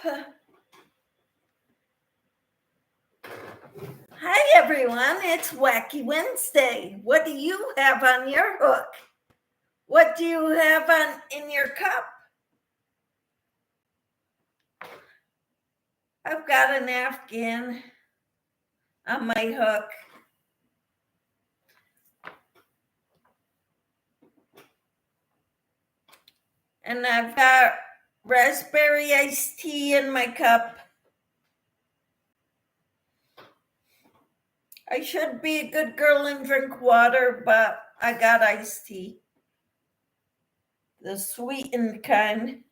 Hi everyone, it's Wacky Wednesday. What do you have on your hook? What do you have in your cup? I've got an Afghan on my hook. And I've got raspberry iced tea in my cup. I should be a good girl and drink water, but I got iced tea. The sweetened kind.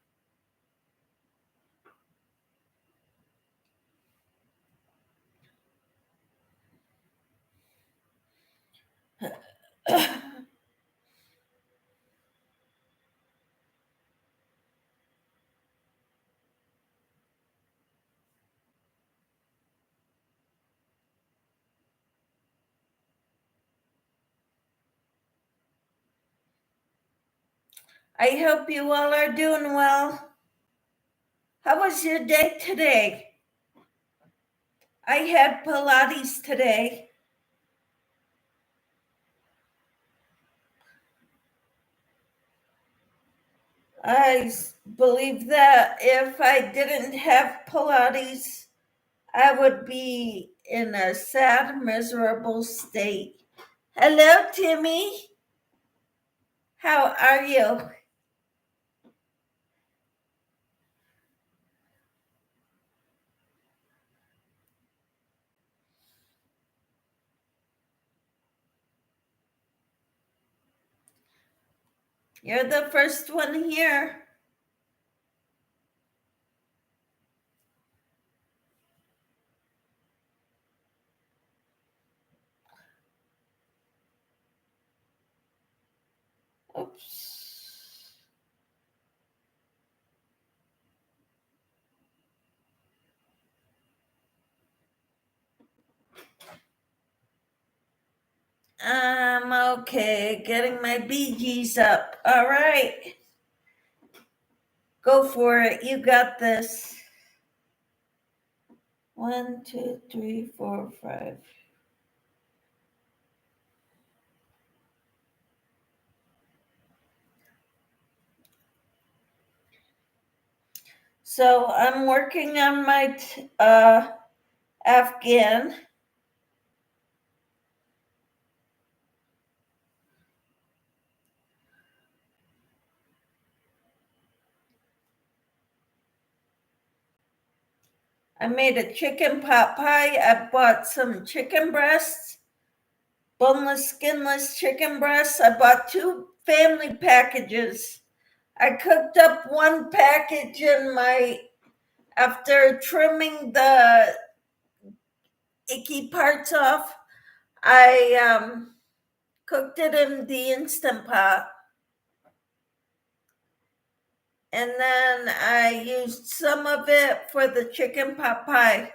I hope you all are doing well. How was your day today? I had Pilates today. I believe that if I didn't have Pilates, I would be in a sad, miserable state. Hello, Timmy. How are you? You're the first one here. Oops. I'm okay, getting my BGs up. All right. Go for it. You got this. 1, 2, 3, 4, 5. So I'm working on my Afghan. I made a chicken pot pie. I bought some chicken breasts, boneless, skinless chicken breasts. I bought 2 family packages. I cooked up one package after trimming the icky parts off. I cooked it in the Instant Pot. And then I used some of it for the chicken pot pie.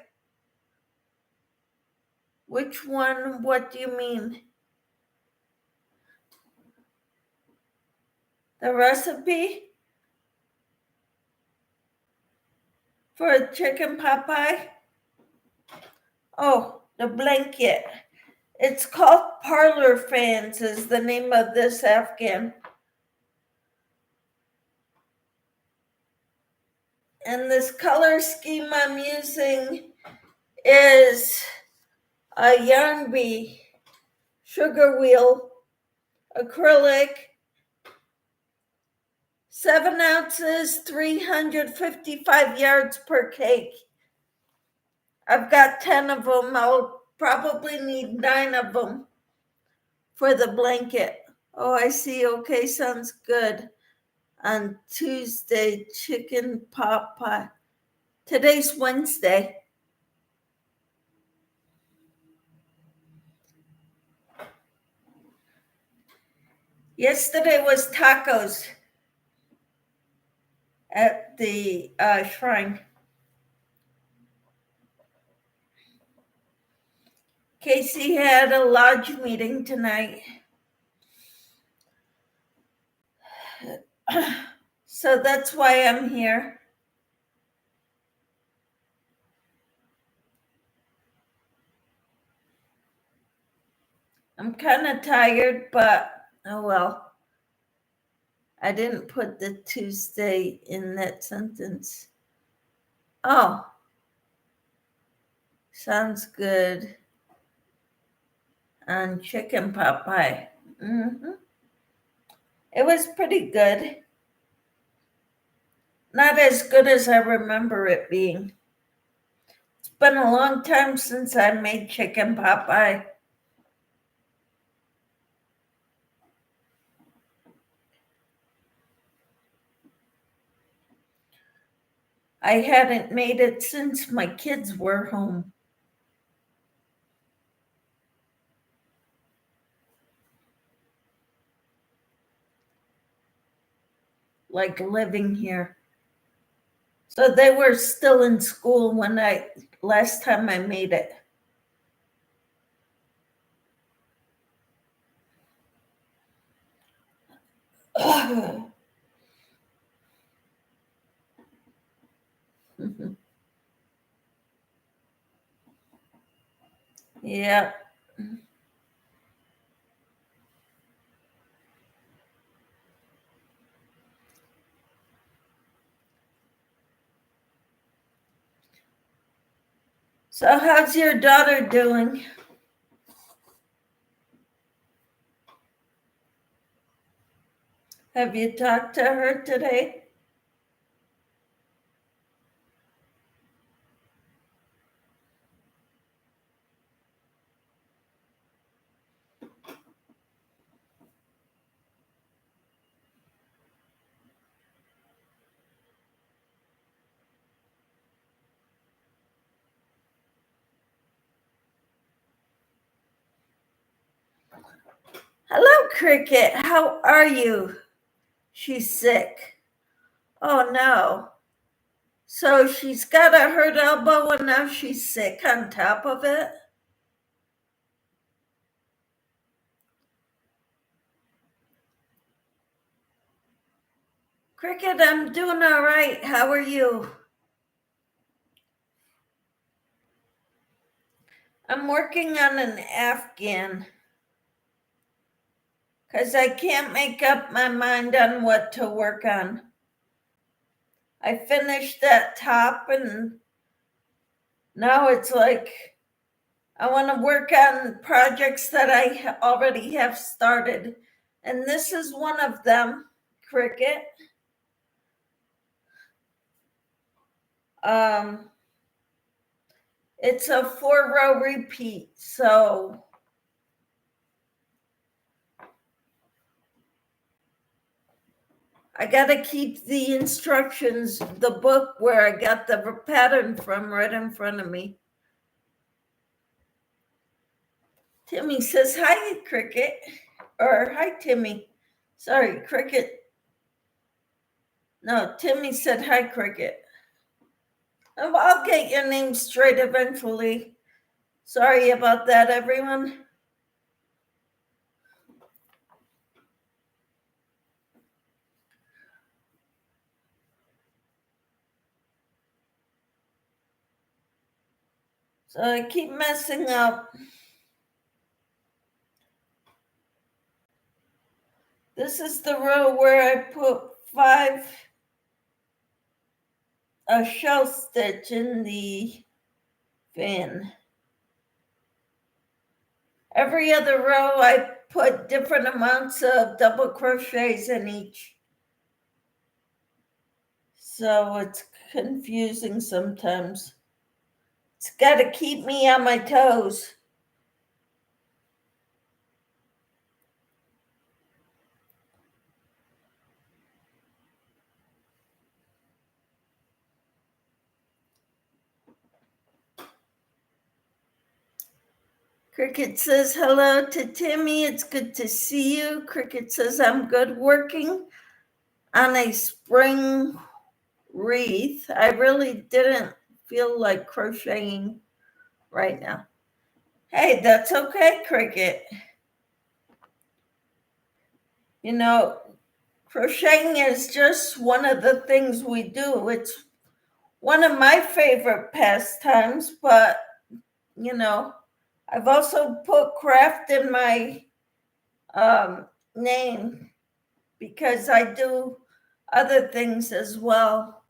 Which one? What do you mean? The recipe for a chicken pot pie? Oh, the blanket. It's called Parlor Fans is the name of this Afghan. And this color scheme I'm using is a yarn bee, sugar wheel, acrylic, 7 ounces, 355 yards per cake. I've got 10 of them. I'll probably need 9 of them for the blanket. Oh, I see. Okay, sounds good. On Tuesday, chicken pot pie. Today's Wednesday. Yesterday was tacos at the shrine. Casey had a lodge meeting tonight. So that's why I'm here. I'm kind of tired, but oh well. I didn't put the Tuesday in that sentence. Oh, sounds good. On chicken pot pie. It was pretty good. Not as good as I remember it being. It's been a long time since I made chicken pot pie. I hadn't made it since my kids were home. Like living here. So they were still in school when last time I made it. Yeah. So how's your daughter doing? Have you talked to her today? Hello, Cricket. How are you? She's sick. Oh no. So she's got a hurt elbow and now she's sick on top of it? Cricket, I'm doing all right. How are you? I'm working on an Afghan because I can't make up my mind on what to work on. I finished that top and now it's like I want to work on projects that I already have started. And this is one of them, Cricket. It's a 4-row repeat, so I got to keep the instructions, the book where I got the pattern from right in front of me. Timmy says, hi, Cricket. Or, hi, Timmy. Sorry, Cricket. No, Timmy said, hi, Cricket. Oh, I'll get your name straight eventually. Sorry about that, everyone. So I keep messing up. This is the row where I put 5 a shell stitch in the fin. Every other row I put different amounts of double crochets in each. So it's confusing sometimes. It's got to keep me on my toes. Cricket says hello to Timmy. It's good to see you. Cricket says I'm good working on a spring wreath. I really didn't feel like crocheting right now. Hey, that's okay, Cricket. You know, crocheting is just one of the things we do. It's one of my favorite pastimes, but you know, I've also put craft in my name because I do other things as well.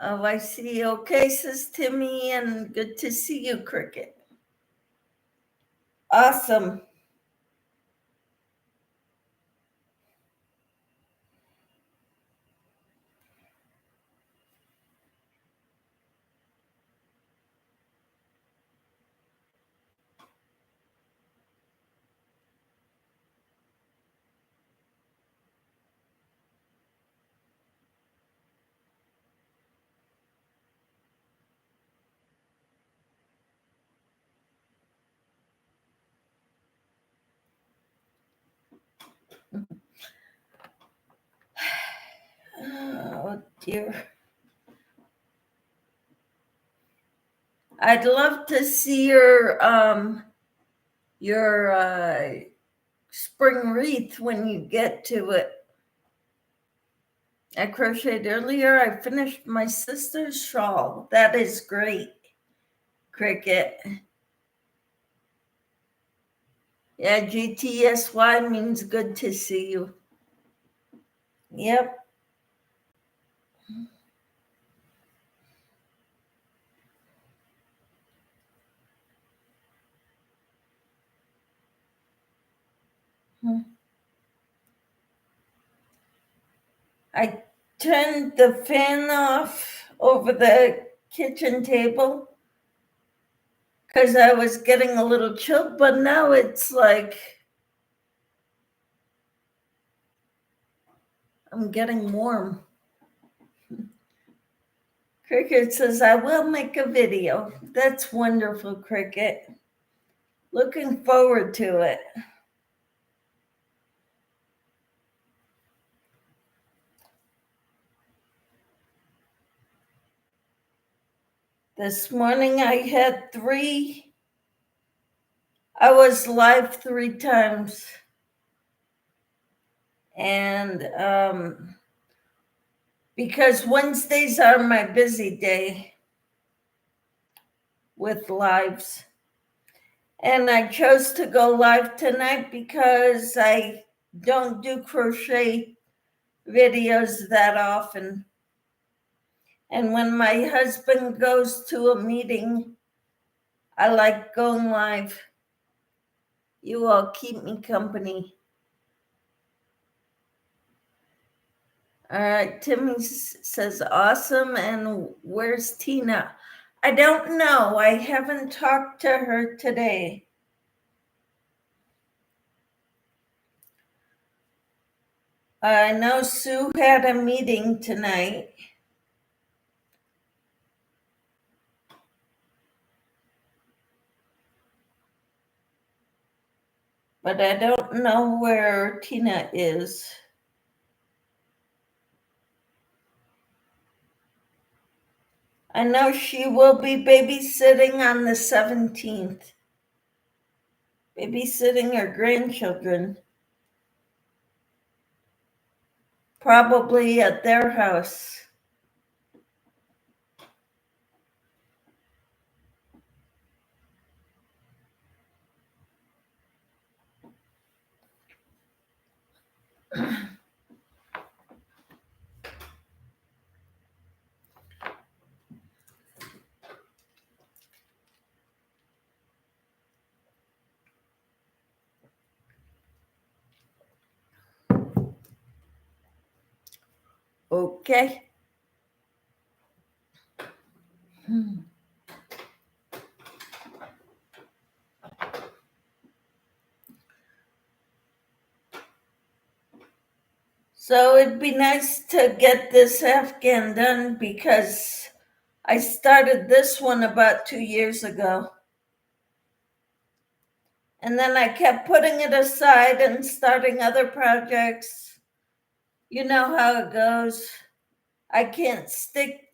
Oh, I see. Okay, says Timmy, and good to see you, Cricket. Awesome. Oh dear. I'd love to see your spring wreath when you get to it. I crocheted earlier. I finished my sister's shawl. That is great, Cricket. Yeah, GTSY means good to see you. Yep. I turned the fan off over the kitchen table because I was getting a little chilled, but now it's like I'm getting warm. Cricket says, I will make a video. That's wonderful, Cricket. Looking forward to it. This morning I was live 3 times. And because Wednesdays are my busy day with lives. And I chose to go live tonight because I don't do crochet videos that often. And when my husband goes to a meeting, I like going live. You all keep me company. All right, Timmy says awesome. And where's Tina? I don't know. I haven't talked to her today. I know Sue had a meeting tonight. But I don't know where Tina is. I know she will be babysitting on the 17th. Babysitting her grandchildren. Probably at their house. Okay. So it'd be nice to get this Afghan done because I started this one about 2 years ago. And then I kept putting it aside and starting other projects. You know how it goes. I can't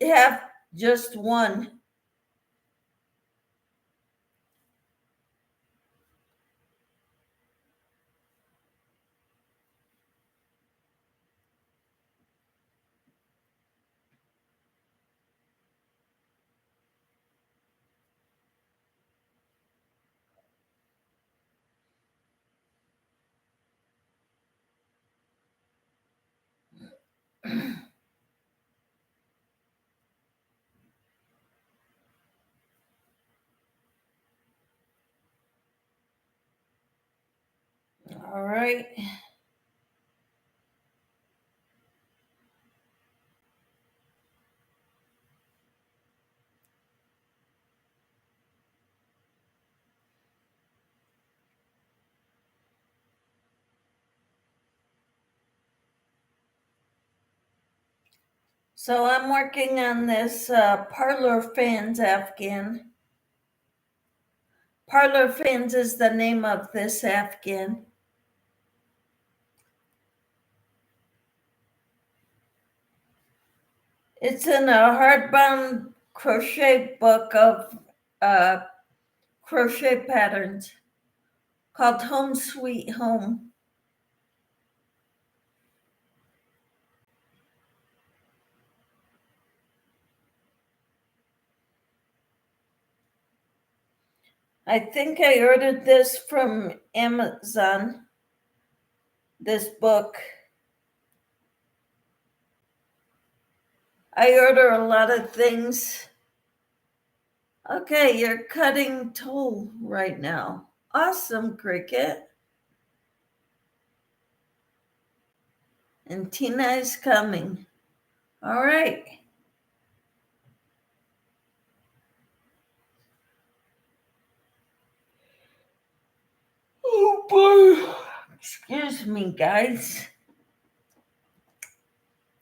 have just one. All right. So I'm working on this Parlor Fans Afghan. Parlor Fans is the name of this Afghan. It's in a hardbound crochet book of uh, crochet patterns called Home Sweet Home. I think I ordered this from Amazon, this book. I order a lot of things. Okay, you're cutting tool right now. Awesome, Cricket. And Tina is coming. All right. Oh boy. Excuse me, guys.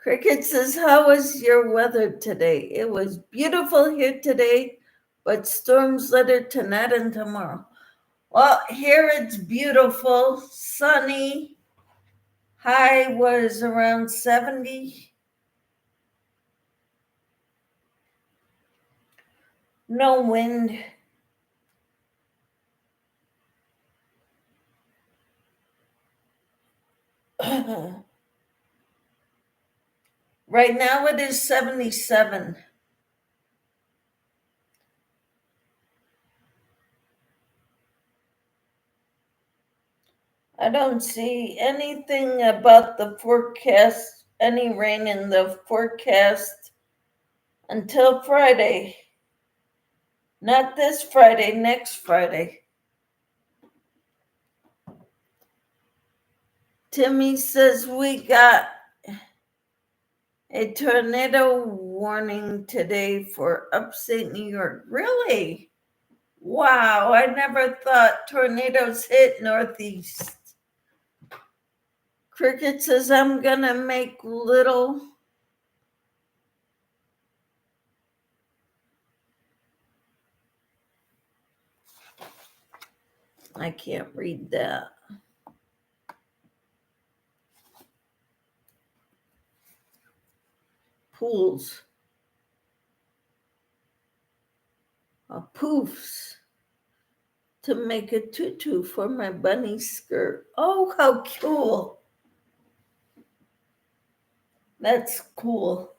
Cricket says, how was your weather today? It was beautiful here today, but storms later tonight and tomorrow. Well, here it's beautiful, sunny. High was around 70. No wind. Right now it is 77. I don't see anything about the forecast, any rain in the forecast until Friday. Not this Friday, next Friday. Timmy says we got a tornado warning today for upstate New York. Really? Wow, I never thought tornadoes hit Northeast. Cricket says I'm gonna make little. I can't read that. Pools. Poofs to make a tutu for my bunny skirt. Oh, how cool. That's cool.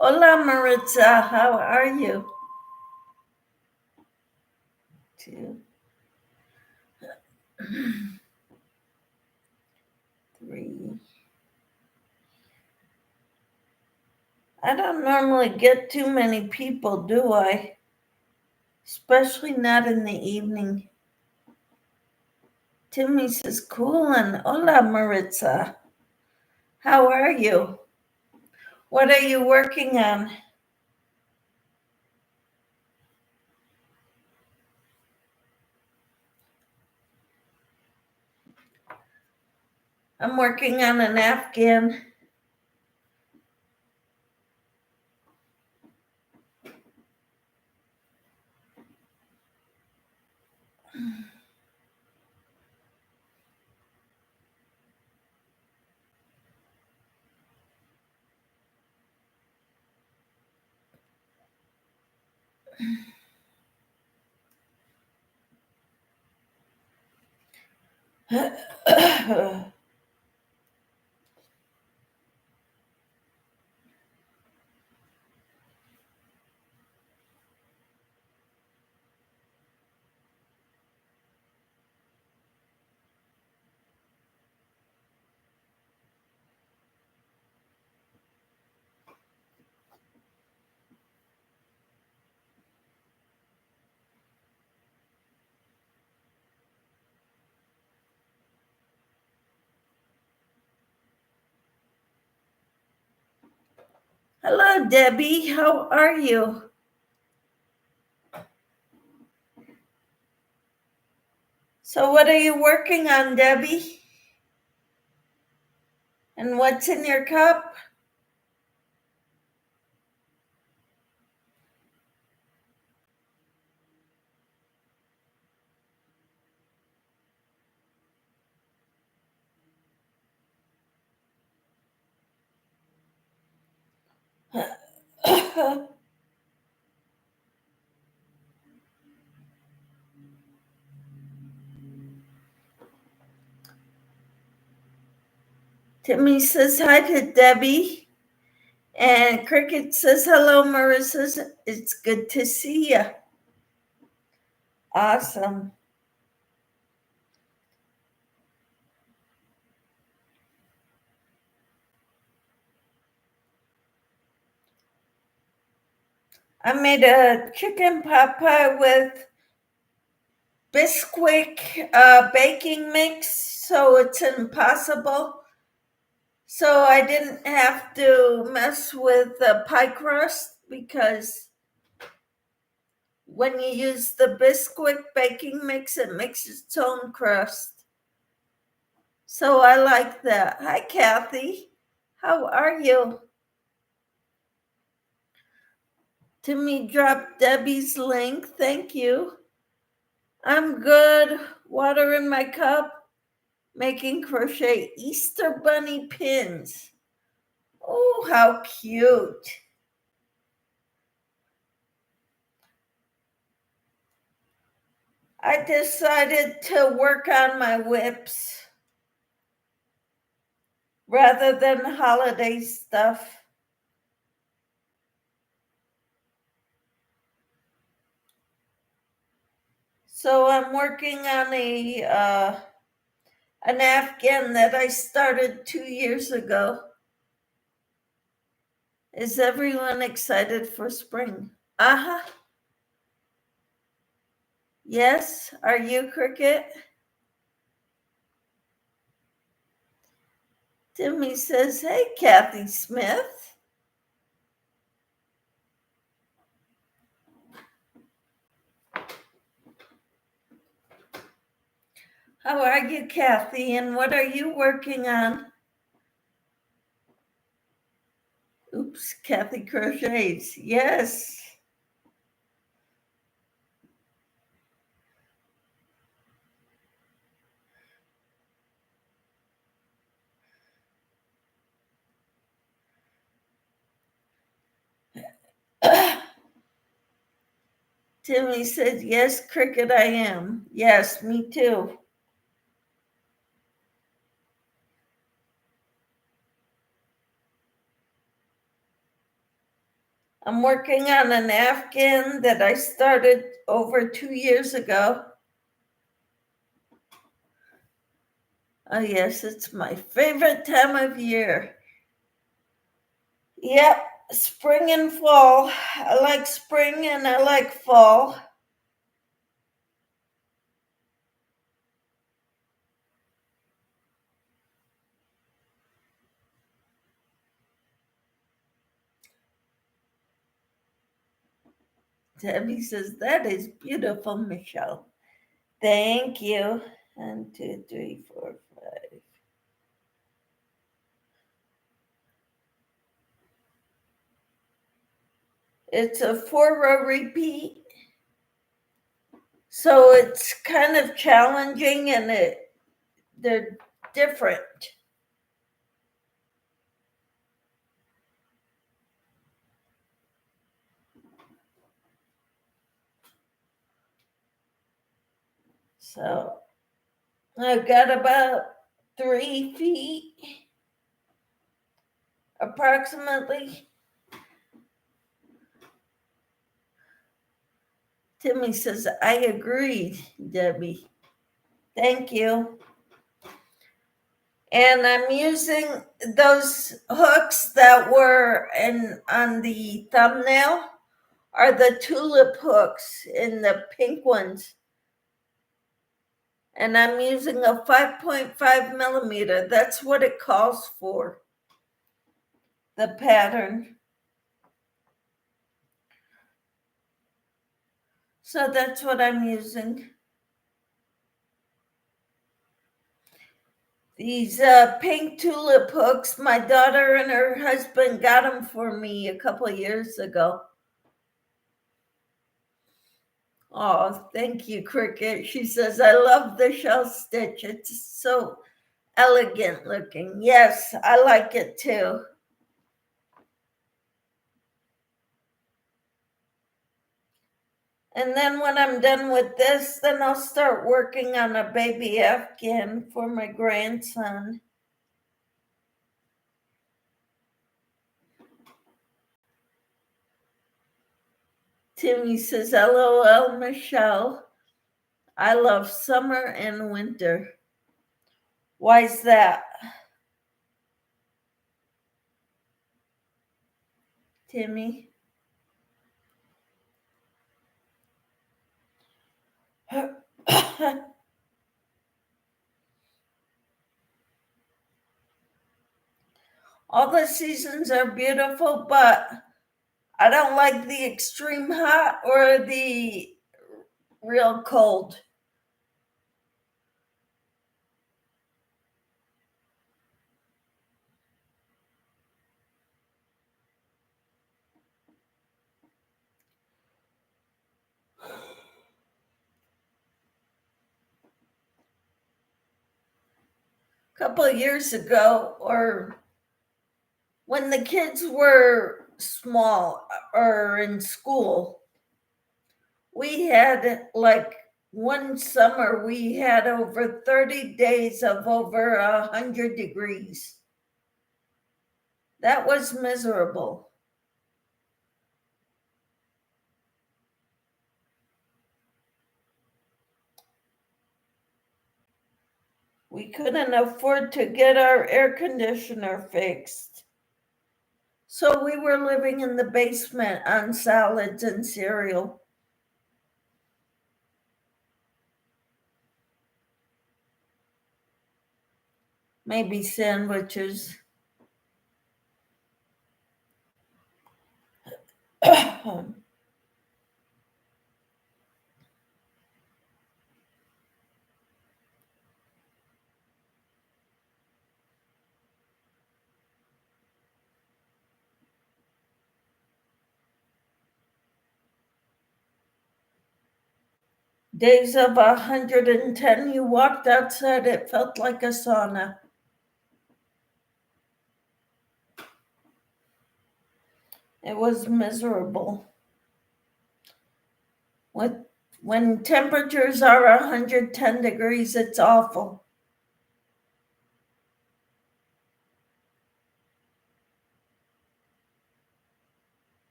Hola, Maritza. How are you? 2, 3. I don't normally get too many people, do I? Especially not in the evening. Timmy says, cool, and hola, Maritza. How are you? What are you working on? I'm working on an Afghan. Hello, Debbie. How are you? So what are you working on, Debbie? And what's in your cup? Timmy says hi to Debbie. And Cricket says hello, Marissa. It's good to see you. Awesome. I made a chicken pot pie with Bisquick baking mix, so it's impossible. So I didn't have to mess with the pie crust because when you use the Bisquick baking mix, it makes its own crust. So I like that. Hi, Kathy. How are you? Timmy dropped Debbie's link. Thank you. I'm good. Water in my cup. Making crochet Easter bunny pins. Oh, how cute. I decided to work on my whips rather than holiday stuff. So I'm working on an Afghan that I started 2 years ago. Is everyone excited for spring? Uh-huh. Yes, are you, Cricket? Timmy says, hey, Kathy Smith. How are you, Kathy? And what are you working on? Oops, Kathy crochets. Yes. Timmy said, yes, Cricket, I am. Yes, me too. I'm working on an Afghan that I started over 2 years ago. Oh, yes, it's my favorite time of year. Yep, spring and fall. I like spring and I like fall. Debbie says, that is beautiful, Michelle. Thank you. 1, 2, 3, 4, 5. It's a 4-row repeat. So it's kind of challenging and they're different. So I've got about 3 feet approximately. Timmy says, I agree, Debbie. Thank you. And I'm using those hooks that were on the thumbnail are the tulip hooks in the pink ones. And I'm using a 5.5 millimeter. That's what it calls for, the pattern. So that's what I'm using. These pink tulip hooks, my daughter and her husband got them for me a couple of years ago. Oh, thank you, Cricket. She says, I love the shell stitch. It's so elegant looking. Yes, I like it too. And then when I'm done with this, then I'll start working on a baby Afghan for my grandson. Timmy says, LOL, Michelle. I love summer and winter. Why's that? Timmy? All the seasons are beautiful, but I don't like the extreme hot or the real cold. A couple of years ago, or when the kids were small or in school, we had like one summer, we had over 30 days of over 100 degrees. That was miserable. We couldn't afford to get our air conditioner fixed. So we were living in the basement on salads and cereal. Maybe sandwiches. Days of 110, you walked outside, it felt like a sauna. It was miserable. When temperatures are 110 degrees, it's awful.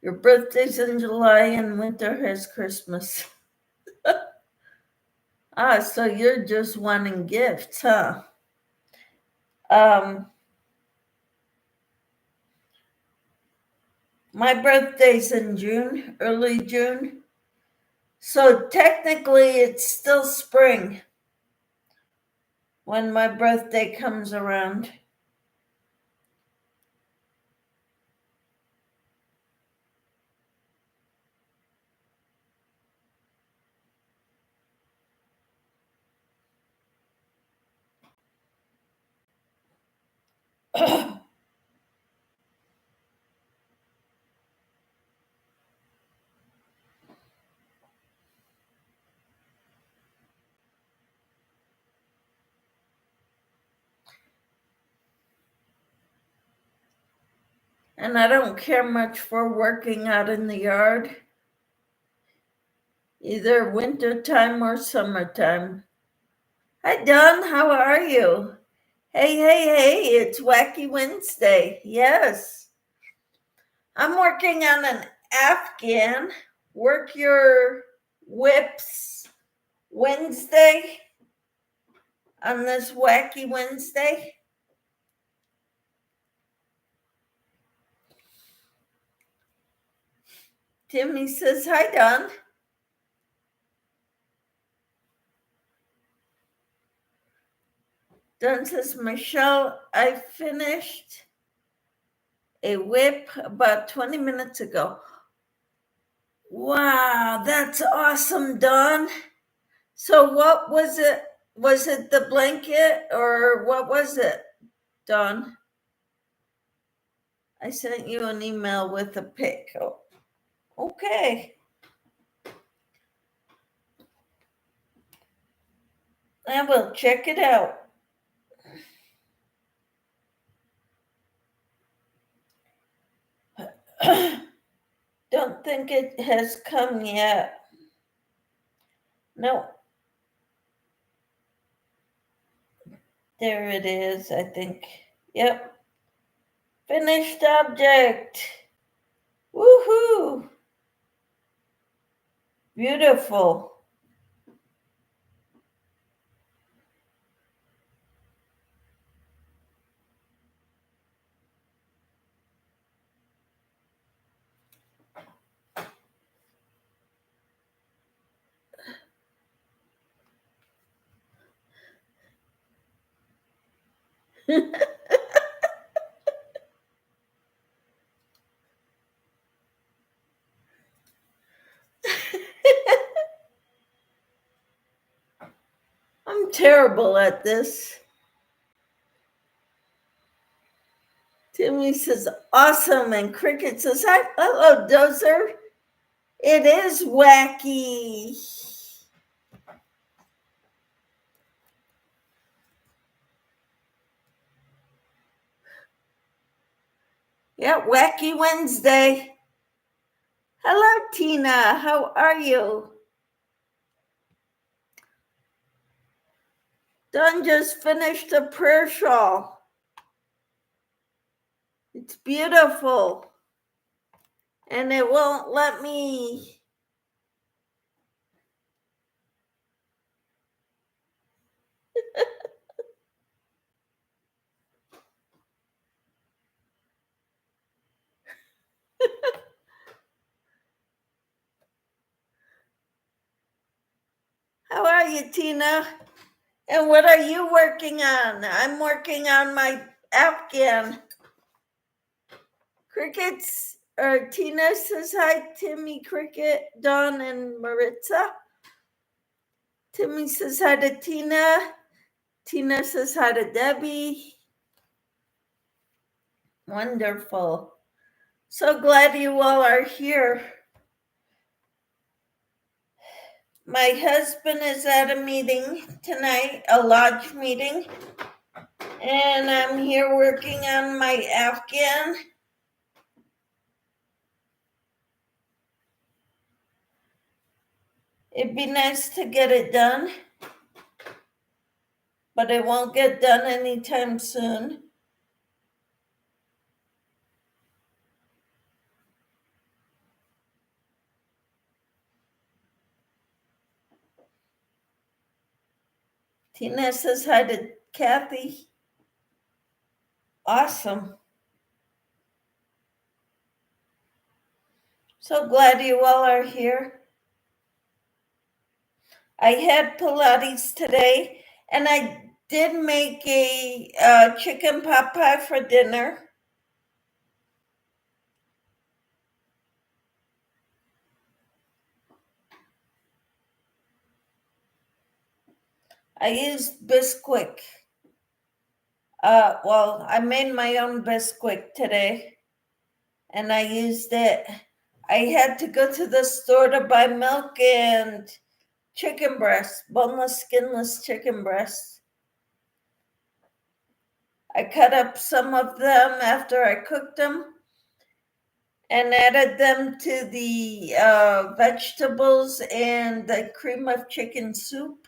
Your birthday's in July and winter has Christmas. So you're just wanting gifts, huh? My birthday's in June, early June. So technically, it's still spring when my birthday comes around. And I don't care much for working out in the yard, either wintertime or summertime. Hi, Don. How are you? Hey, hey, hey, it's Wacky Wednesday. Yes. I'm working on an Afghan. Work your whips Wednesday on this Wacky Wednesday. Timmy says, hi, Don. Don says, Michelle, I finished a whip about 20 minutes ago. Wow, that's awesome, Don. So what was it? Was it the blanket or what was it, Don? I sent you an email with a pic. Oh, okay. I will check it out. Don't think it has come yet. No. There it is, I think. Yep. Finished object. Woohoo! Beautiful. I'm terrible at this. Timmy says, awesome. And Cricket says, hi. Hello, Dozer. It is wacky. Yeah, Wacky Wednesday. Hello, Tina. How are you? Don just finished a prayer shawl. It's beautiful. And it won't let me. How are you, Tina? And what are you working on? I'm working on my Afghan. Crickets, or Tina says hi, Timmy, Cricket, Dawn, and Maritza. Timmy says hi to Tina. Tina says hi to Debbie. Wonderful. So glad you all are here. My husband is at a meeting tonight, a lodge meeting, and I'm here working on my Afghan. It'd be nice to get it done, but it won't get done anytime soon. Tina says hi to Kathy. Awesome. So glad you all are here. I had Pilates today, and I did make a chicken pot pie for dinner. I used Bisquick. Well, I made my own Bisquick today, and I used it. I had to go to the store to buy milk and chicken breasts, boneless, skinless chicken breasts. I cut up some of them after I cooked them and added them to the vegetables and the cream of chicken soup.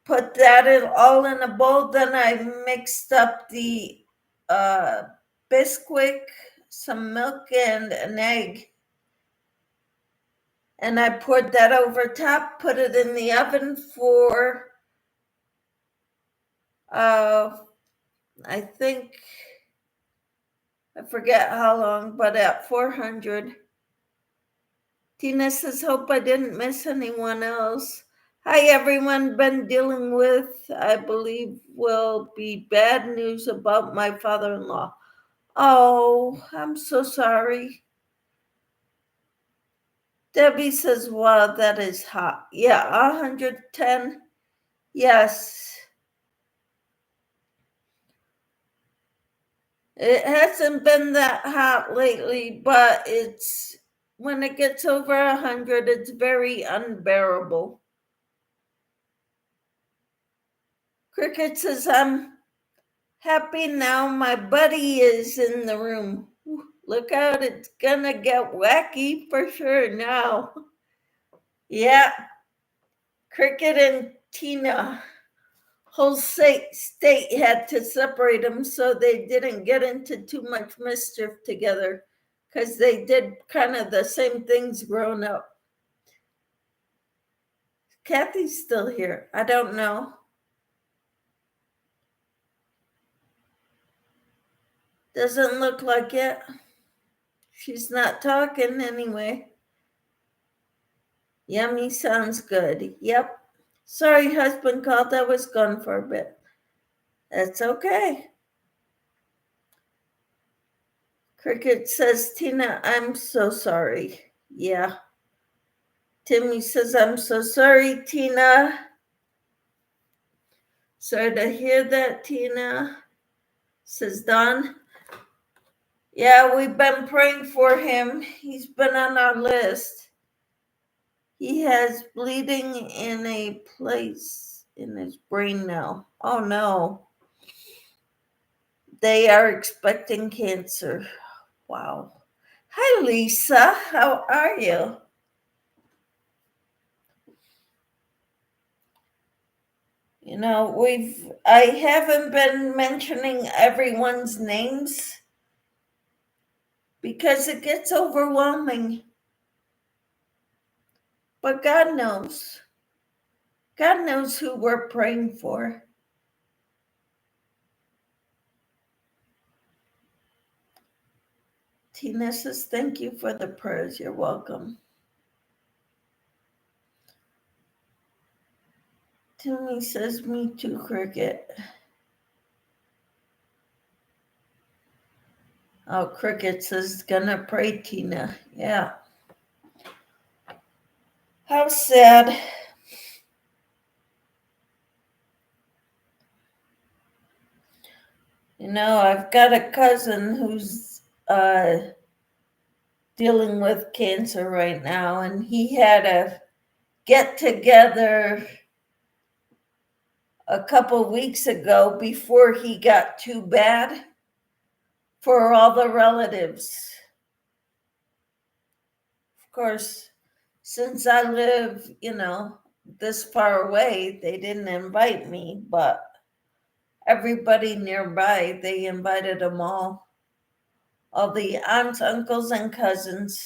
Put that all in a bowl. Then I mixed up the Bisquick, some milk, and an egg. And I poured that over top, put it in the oven for, I think, I forget how long, but at 400. Tina says, hope I didn't miss anyone else. Hi, everyone. Been dealing with, I believe, will be bad news about my father in law. Oh, I'm so sorry. Debbie says, wow, that is hot. Yeah, 110. Yes. It hasn't been that hot lately, but it's when it gets over 100, it's very unbearable. Cricket says, I'm happy now. My buddy is in the room. Look out, it's gonna get wacky for sure now. Yeah, Cricket and Tina, whole state had to separate them so they didn't get into too much mischief together because they did kind of the same things growing up. Kathy's still here. I don't know. Doesn't look like it. She's not talking anyway. Yummy sounds good. Yep. Sorry, husband called. I was gone for a bit. That's okay. Cricket says, Tina, I'm so sorry. Yeah. Timmy says, I'm so sorry, Tina. Sorry to hear that, Tina. Says Don. Yeah, we've been praying for him. He's been on our list. He has bleeding in a place in his brain now. Oh no. They are expecting cancer. Wow. Hi, Lisa. How are you? You know, I haven't been mentioning everyone's names because it gets overwhelming. But God knows. God knows who we're praying for. Tina says, thank you for the prayers. You're welcome. Timmy says, me too, Cricket. Oh, Cricket says, gonna pray, Tina. Yeah. How sad. You know, I've got a cousin who's dealing with cancer right now, and he had a get together a couple weeks ago before he got too bad for all the relatives. Of course, since I live, this far away, they didn't invite me, but everybody nearby, they invited them all the aunts, uncles, and cousins.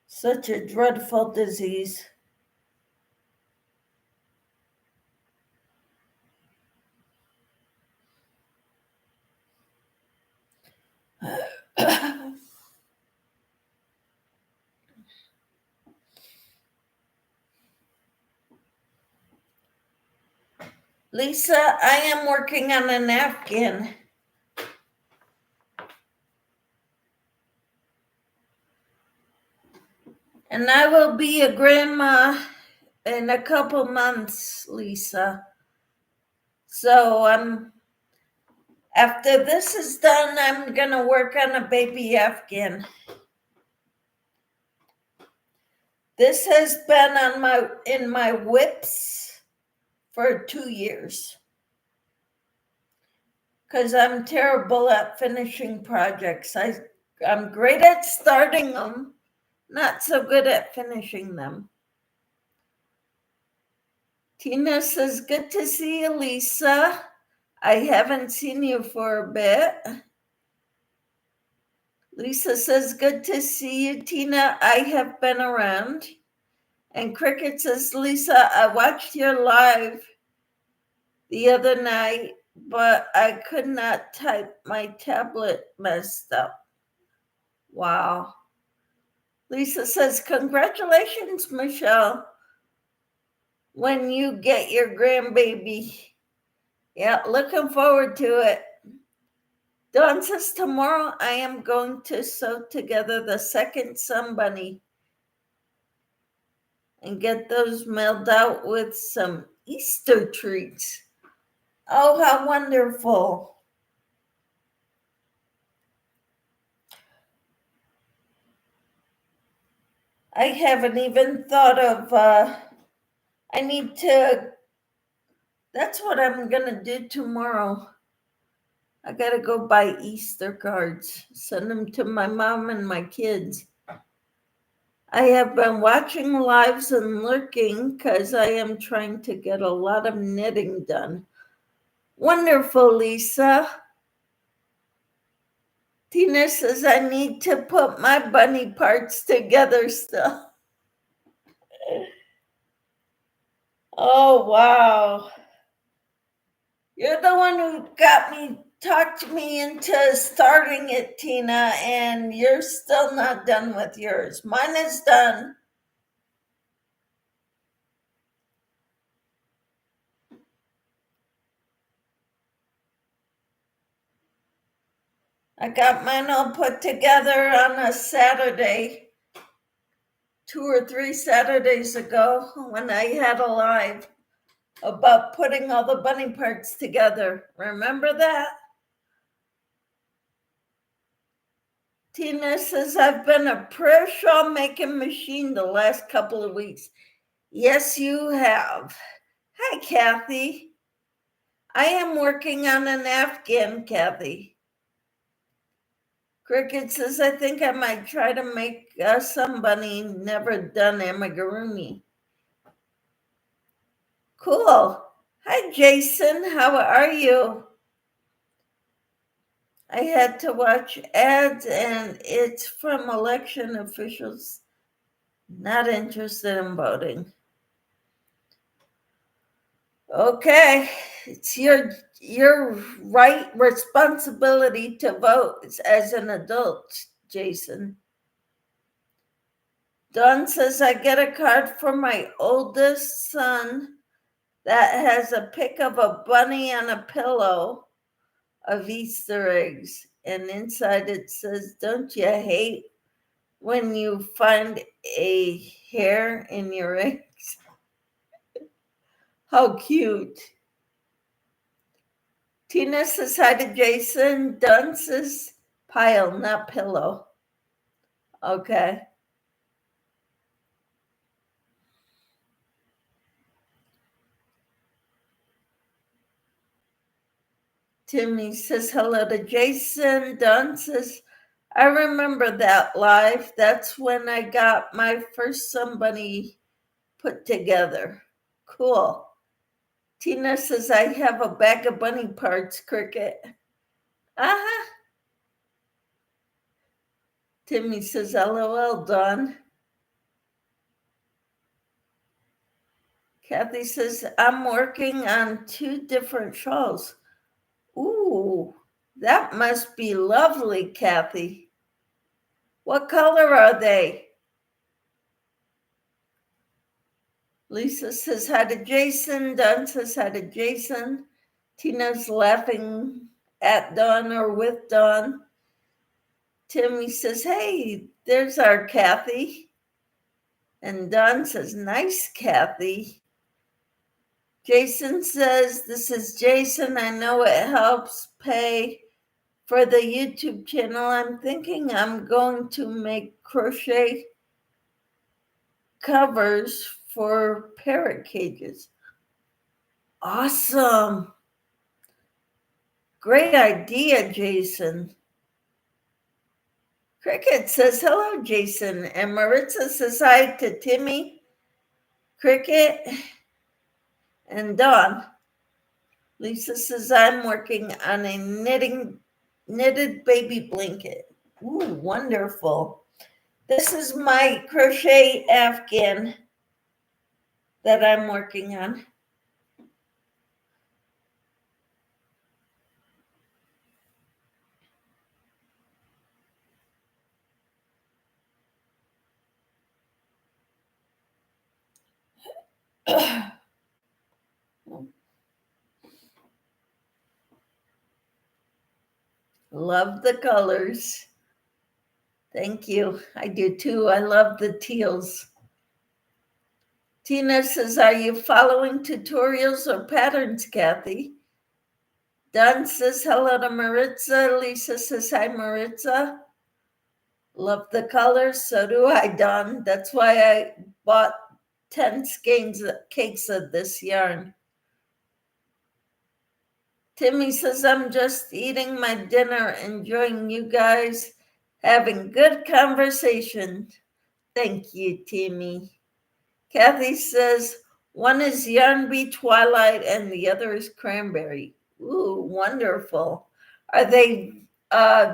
Such a dreadful disease. Lisa, I am working on a napkin. And I will be a grandma in a couple months, Lisa. So after this is done, I'm gonna work on a baby Afghan. This has been in my whips for 2 years. Because I'm terrible at finishing projects. I'm great at starting them, not so good at finishing them. Tina says, good to see you, Lisa. I haven't seen you for a bit. Lisa says, good to see you, Tina. I have been around. And Cricket says, Lisa, I watched your live the other night, but I could not type. My tablet messed up. Wow. Lisa says, congratulations, Michelle, when you get your grandbaby. Yeah, looking forward to it. Dawn says, tomorrow I am going to sew together the second Sun Bunny and get those mailed out with some Easter treats. Oh, how wonderful. I haven't even thought of, that's what I'm going to do tomorrow. I got to go buy Easter cards, send them to my mom and my kids. I have been watching lives and lurking because I am trying to get a lot of knitting done. Wonderful, Lisa. Tina says I need to put my bunny parts together still. Oh, wow. You're the one who talked me into starting it, Tina, and you're still not done with yours. Mine is done. I got mine all put together on a Saturday, 2 or 3 Saturdays ago when I had a live about putting all the bunny parts together. Remember that? Tina says, I've been a prayer shawl making machine the last couple of weeks. Yes, you have. Hi, Kathy. I am working on an Afghan, Kathy. Cricket says, I think I might try to make some bunny, never done amigurumi. Cool. Hi, Jason. How are you? I had to watch ads, and it's from election officials not interested in voting. Okay, it's your right responsibility to vote as an adult, Jason. Dawn says, I get a card for my oldest son that has a pic of a bunny on a pillow of Easter eggs. And inside it says, don't you hate when you find a hair in your eggs? How cute. Tina says hi to Jason. Dunn says pile, not pillow. Okay. Timmy says hello to Jason. Dunn says, I remember that live. That's when I got my first somebody put together. Cool. Tina says, I have a bag of bunny parts, Cricket. Uh-huh. Timmy says, LOL, Dawn. Kathy says, I'm working on 2 different shawls. Ooh, that must be lovely, Kathy. What color are they? Lisa says hi to Jason. Dawn says hi to Jason. Tina's laughing at Dawn or with Dawn. Timmy says, hey, there's our Kathy. And Dawn says, nice, Kathy. Jason says, this is Jason. I know it helps pay for the YouTube channel. I'm thinking I'm going to make crochet covers for parrot cages. Awesome. Great idea, Jason. Cricket says hello, Jason. And Maritza says hi to Timmy, Cricket, and Dawn. Lisa says I'm working on a knitted baby blanket. Ooh, wonderful. This is my crochet Afghan that I'm working on. Love the colors. Thank you. I do too. I love the teals. Tina says, are you following tutorials or patterns, Kathy? Don says hello to Maritza. Lisa says hi, Maritza. Love the colors. So do I, Don. That's why I bought 10 cakes of this yarn. Timmy says, I'm just eating my dinner, enjoying you guys, having good conversation. Thank you, Timmy. Kathy says, one is Yarn Bee Twilight and the other is Cranberry. Ooh, wonderful. Are they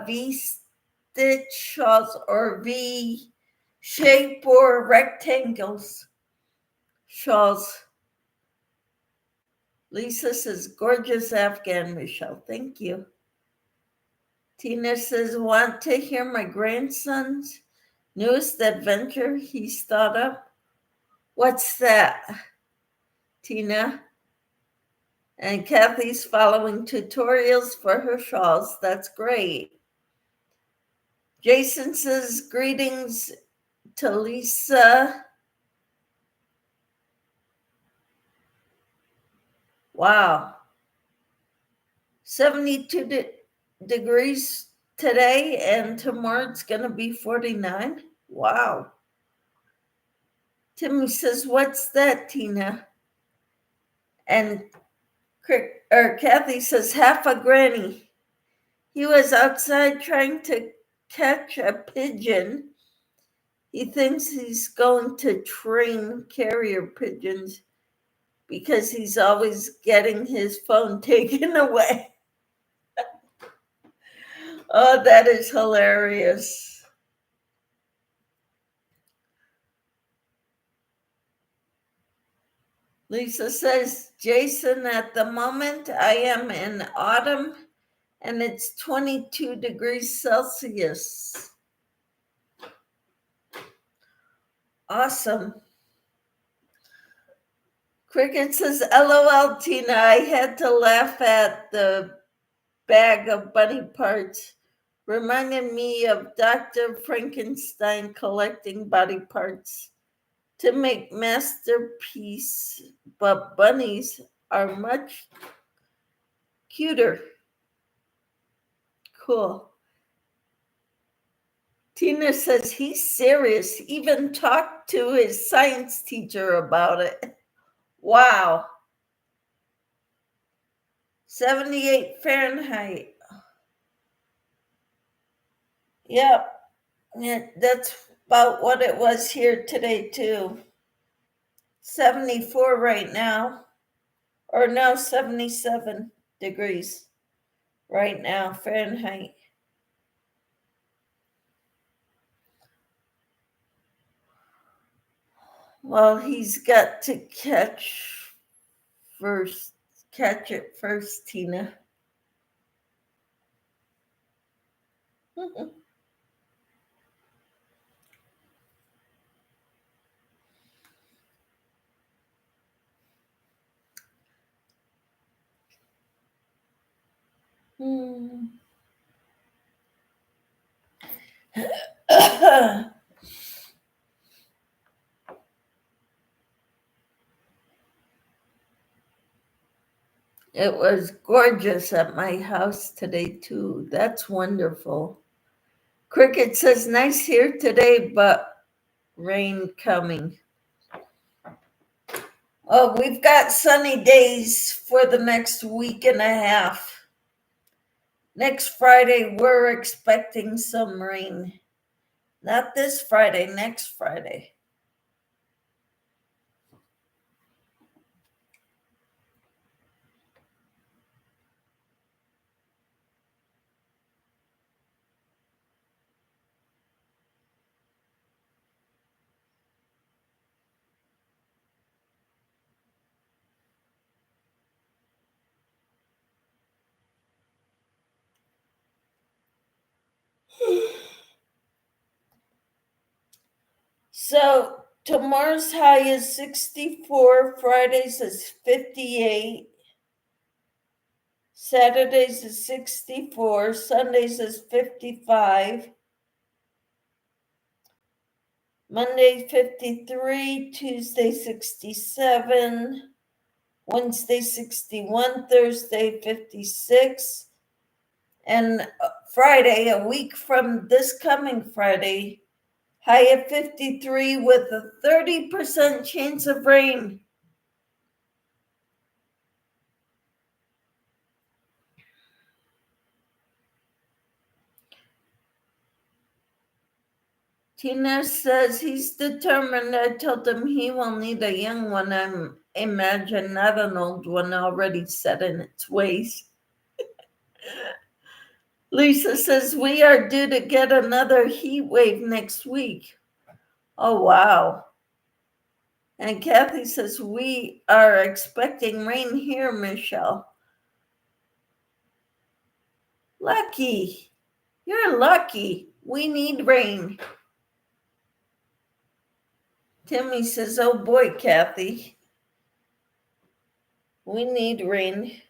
V-stitch shawls or V-shape or rectangles shawls? Lisa says, gorgeous Afghan, Michelle. Thank you. Tina says, want to hear my grandson's newest adventure he's thought up? What's that, Tina? And Kathy's following tutorials for her shawls. That's great. Jason says, greetings to Lisa. Wow. 72 degrees today, and tomorrow it's going to be 49. Wow. Timmy says, what's that, Tina? And Kathy says, half a granny. He was outside trying to catch a pigeon. He thinks he's going to train carrier pigeons because he's always getting his phone taken away. Oh, that is hilarious. Lisa says, Jason, at the moment I am in autumn and it's 22 degrees Celsius. Awesome. Cricket says, LOL, Tina, I had to laugh at the bag of bunny parts. Reminded me of Dr. Frankenstein collecting body parts to make masterpiece, but bunnies are much cuter. Cool. Tina says he's serious, even talked to his science teacher about it. Wow. 78 Fahrenheit. Yep. Yeah, that's about what it was here today, too. 74 right now. Or no, 77 degrees right now, Fahrenheit. Well, he's got to catch it first, Tina. It was gorgeous at my house today, too. That's wonderful. Cricket says, nice here today, but rain coming. Oh, we've got sunny days for the next week and a half. Next Friday, we're expecting some rain. Not this Friday, next Friday. So Tomorrow's high is 64, Friday's is 58, Saturday's is 64, Sunday's is 55, Monday 53, Tuesday 67, Wednesday 61, Thursday 56, and Friday, a week from this coming Friday, high at 53 with a 30% chance of rain. Tina says he's determined. I told him he will need a young one. I imagine, not an old one already set in its ways. Lisa says we are due to get another heat wave next week. Oh, wow. And Kathy says we are expecting rain here, Michelle. Lucky. You're lucky. We need rain. Timmy says, oh boy, Kathy. We need rain.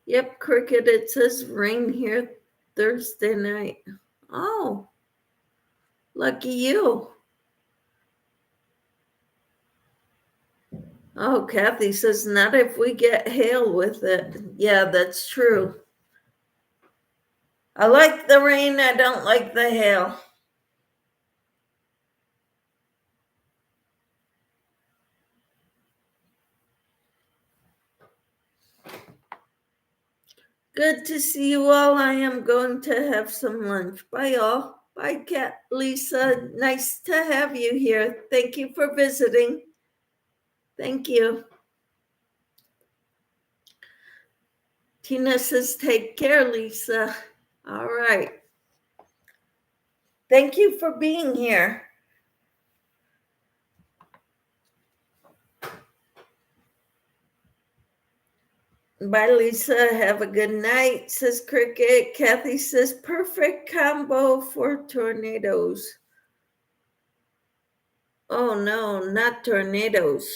Yep, Cricket, it says rain here Thursday night. Oh, lucky you. Oh, Kathy says, not if we get hail with it. Yeah, that's true. I like the rain. I don't like the hail. Good to see you all. I am going to have some lunch. Bye, all. Bye, Kat. Lisa, nice to have you here. Thank you for visiting. Thank you. Tina says, take care, Lisa. All right. Thank you for being here. Bye, Lisa. Have a good night, says Cricket. Kathy says, perfect combo for tornadoes. Oh, no, not tornadoes.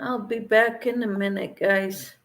I'll be back in a minute, guys.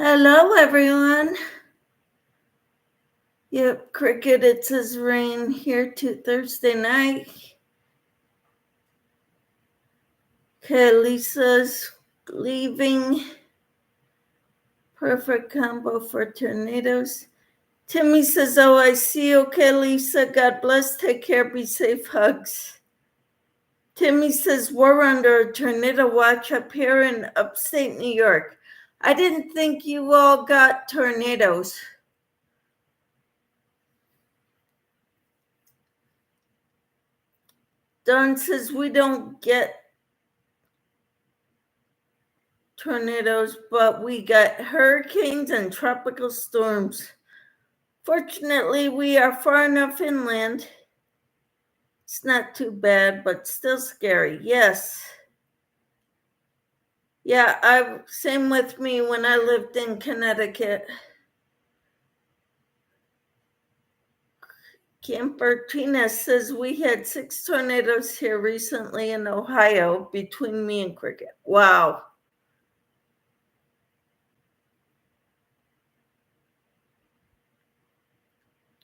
Hello, everyone. Yep, Cricket, it says rain here to Thursday night. Okay, Lisa's leaving. Perfect combo for tornadoes. Timmy says, oh, I see. Okay, Lisa, God bless. Take care. Be safe. Hugs. Timmy says, we're under a tornado watch up here in upstate New York. I didn't think you all got tornadoes. Don says, we don't get tornadoes, but we got hurricanes and tropical storms. Fortunately, we are far enough inland. It's not too bad, but still scary. Yes. Yeah, same with me when I lived in Connecticut. Camper Tina says we had 6 tornadoes here recently in Ohio between me and Cricket. Wow.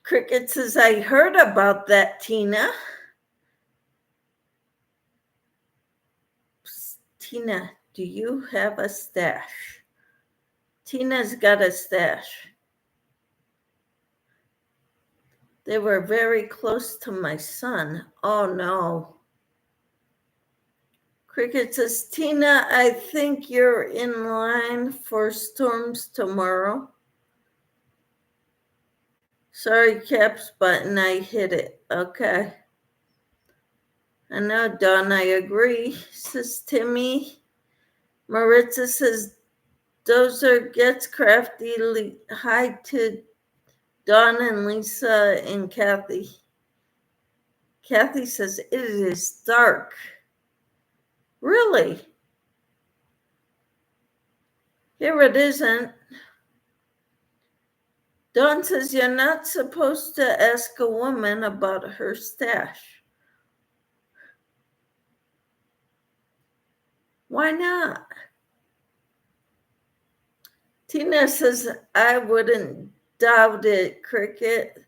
Cricket says, I heard about that, Tina. Tina, do you have a stash? Tina's got a stash. They were very close to my son. Oh, no. Cricket says, Tina, I think you're in line for storms tomorrow. Sorry, caps button, I hit it. Okay. I know, Don, I agree, says Timmy. Maritza says, Dozer gets crafty. Hi to Don and Lisa and Kathy. Kathy says, it is dark. Really? Here it isn't. Dawn says you're not supposed to ask a woman about her stash. Why not? Tina says, I wouldn't doubt it, Cricket.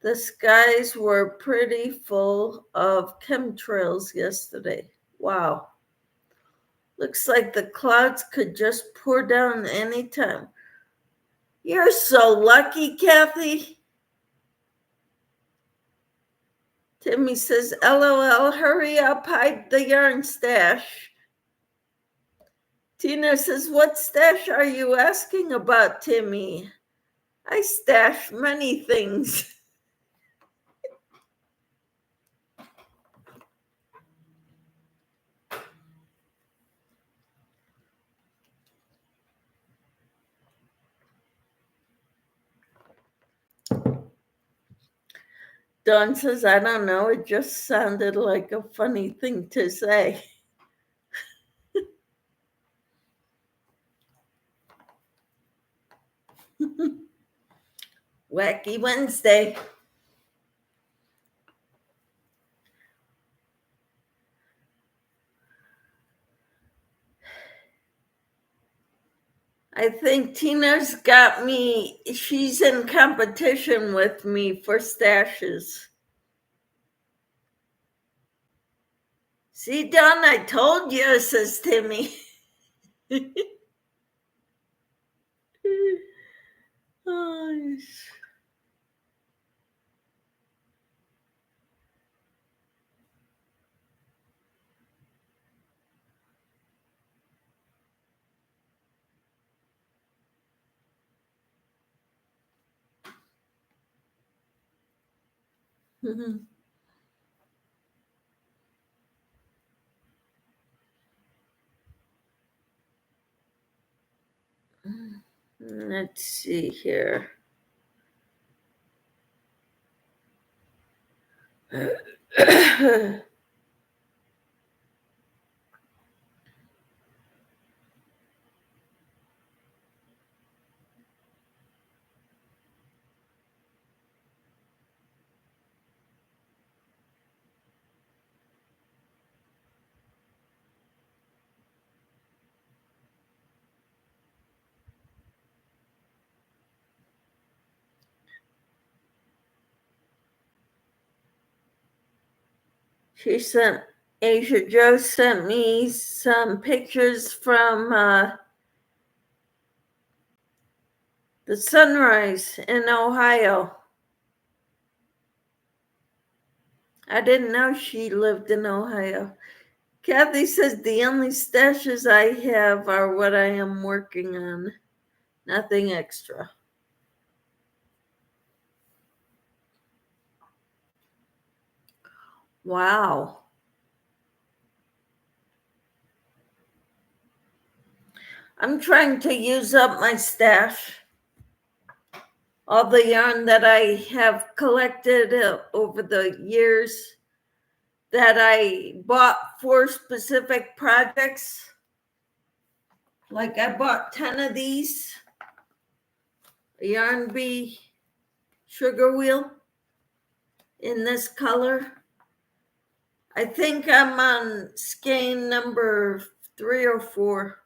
The skies were pretty full of chemtrails yesterday. Wow. Looks like the clouds could just pour down anytime. You're so lucky, Kathy. Timmy says, LOL, hurry up, hide the yarn stash. Tina says, what stash are you asking about, Timmy? I stash many things. Dawn says, I don't know, it just sounded like a funny thing to say. Wacky Wednesday. I think Tina's got me, she's in competition with me for stashes. See, Dawn, I told you, says Timmy. Oh, let's see here. Asia Joe sent me some pictures from the sunrise in Ohio. I didn't know she lived in Ohio. Kathy says the only stashes I have are what I am working on. Nothing extra. Wow. I'm trying to use up my stash. All the yarn that I have collected over the years that I bought for specific projects. Like I bought 10 of these. A Yarn Bee sugar wheel in this color. I think I'm on skein number 3 or 4.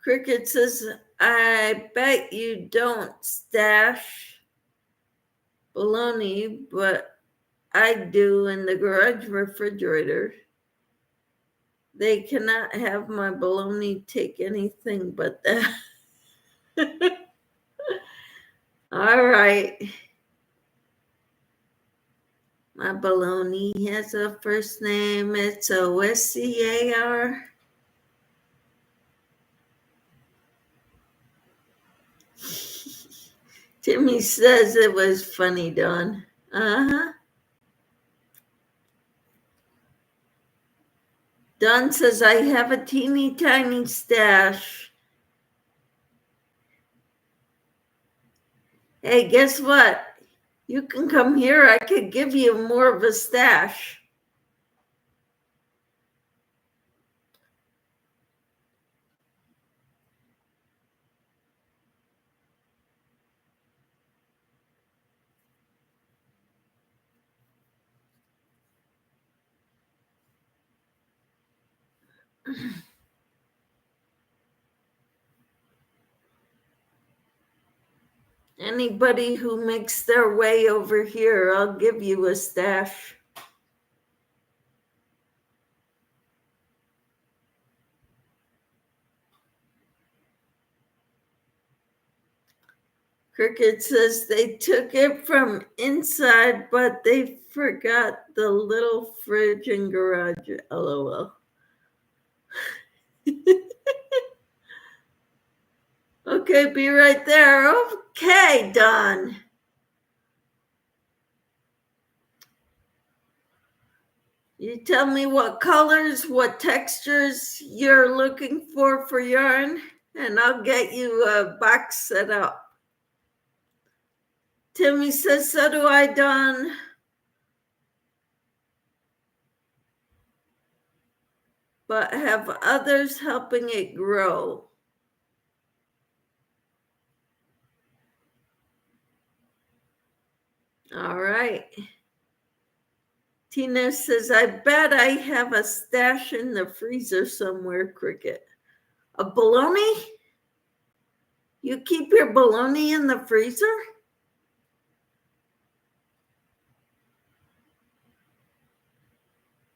Cricket says, I bet you don't stash bologna, but I do in the garage refrigerator. They cannot have my bologna take anything but that. All right. My bologna has a first name. It's OSCAR. Timmy says it was funny, Dawn. Uh-huh. Dawn says, I have a teeny tiny stash. Hey, guess what? You can come here. I could give you more of a stash. Anybody who makes their way over here, I'll give you a stash. Cricket says they took it from inside, but they forgot the little fridge and garage. LOL. Okay, be right there. Okay, done. You tell me what colors, what textures you're looking for yarn, and I'll get you a box set up. Timmy says, so do I, Dawn. But have others helping it grow. All right. Tina says, I bet I have a stash in the freezer somewhere, Cricket. A bologna? You keep your bologna in the freezer?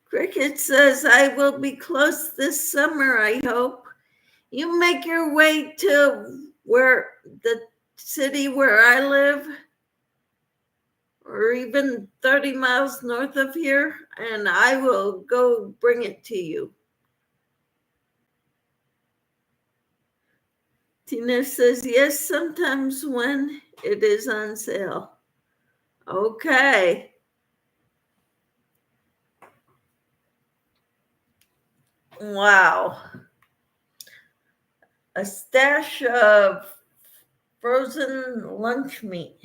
Cricket says, I will be close this summer, I hope. You make your way to where the city where I live, or even 30 miles north of here, and I will go bring it to you. Tina says, yes, sometimes when it is on sale. Okay. Wow. A stash of frozen lunch meat.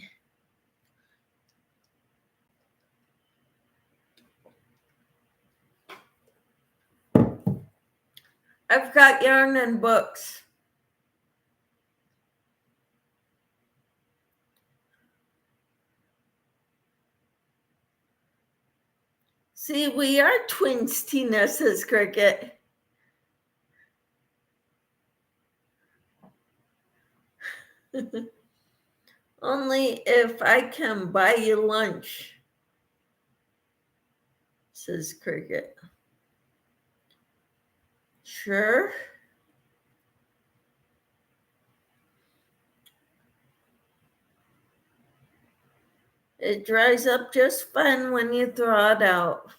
I've got yarn and books. See, we are twins, Tina says Cricket. Only if I can buy you lunch, says Cricket. Sure. It dries up just fine when you thaw it out.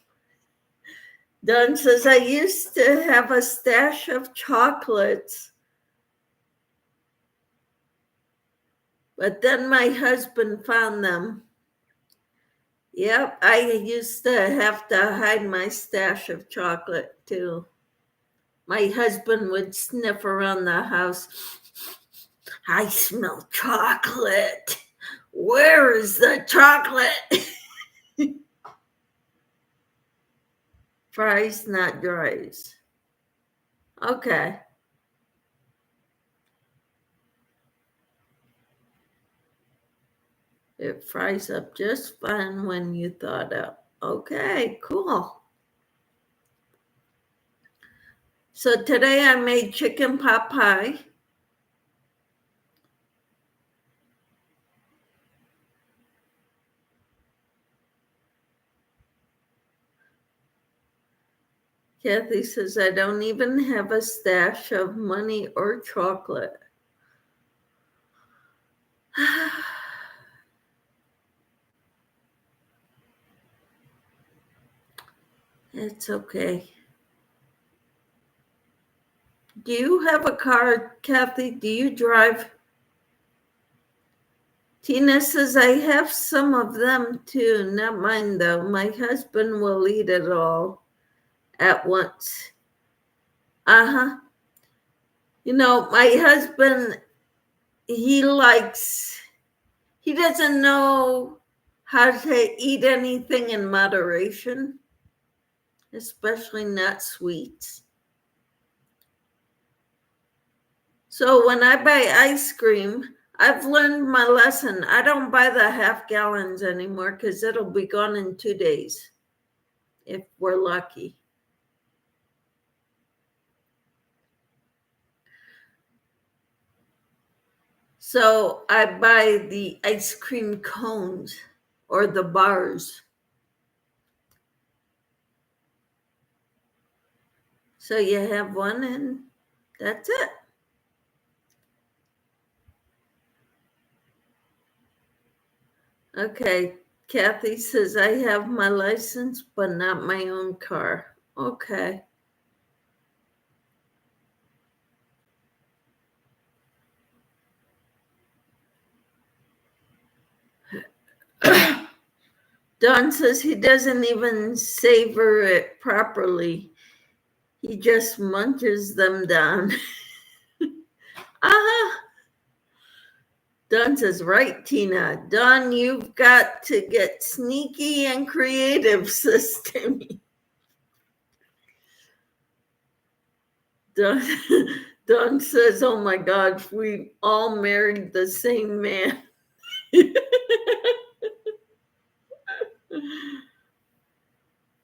Don says, I used to have a stash of chocolates, but then my husband found them. Yep, I used to have to hide my stash of chocolate too. My husband would sniff around the house. I smell chocolate. Where is the chocolate? Fries, not dries. Okay. It fries up just fine when you thaw it out. Okay, cool. So today I made chicken pot pie. Kathy says, I don't even have a stash of money or chocolate. It's okay. Do you have a car, Kathy? Do you drive? Tina says, I have some of them too. Not mine, though. My husband will eat it all at once. Uh-huh. You know, my husband, he doesn't know how to eat anything in moderation, especially not sweets. So when I buy ice cream, I've learned my lesson. I don't buy the half gallons anymore because it'll be gone in 2 days if we're lucky. So I buy the ice cream cones or the bars. So you have one and that's it. Okay, Kathy says, I have my license, but not my own car. Okay. Don says he doesn't even savor it properly. He just munches them down. Ah, Don says, right, Tina. Don, you've got to get sneaky and creative, says Timmy. Don says, oh my God, we all married the same man.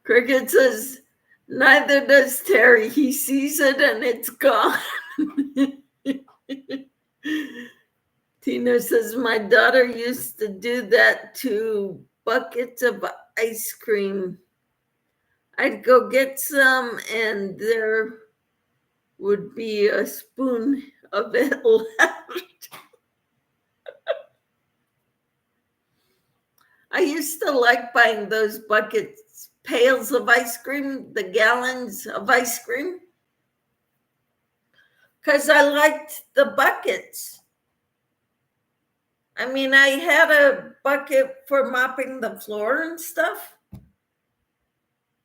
Cricket says, neither does Terry. He sees it and it's gone. Tina says, my daughter used to do that to buckets of ice cream. I'd go get some and there would be a spoon of it left. I used to like buying those buckets, pails of ice cream, the gallons of ice cream, because I liked the buckets. I mean, I had a bucket for mopping the floor and stuff,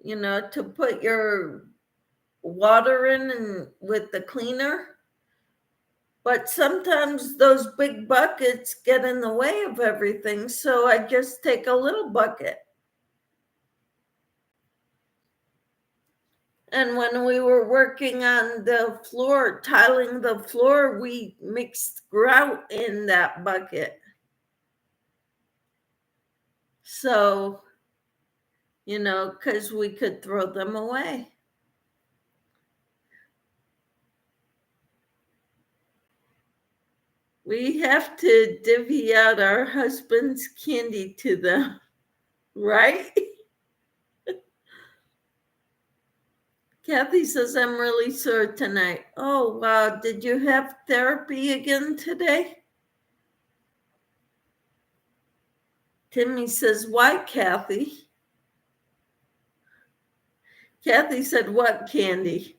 you know, to put your water in and with the cleaner. But sometimes those big buckets get in the way of everything, so I just take a little bucket. And when we were working on the floor, tiling the floor, we mixed grout in that bucket. So, you know, because we could throw them away. We have to divvy out our husband's candy to them, right? Kathy says, I'm really sore tonight. Oh, wow. Did you have therapy again today? Timmy says, why, Kathy? Kathy said, what candy?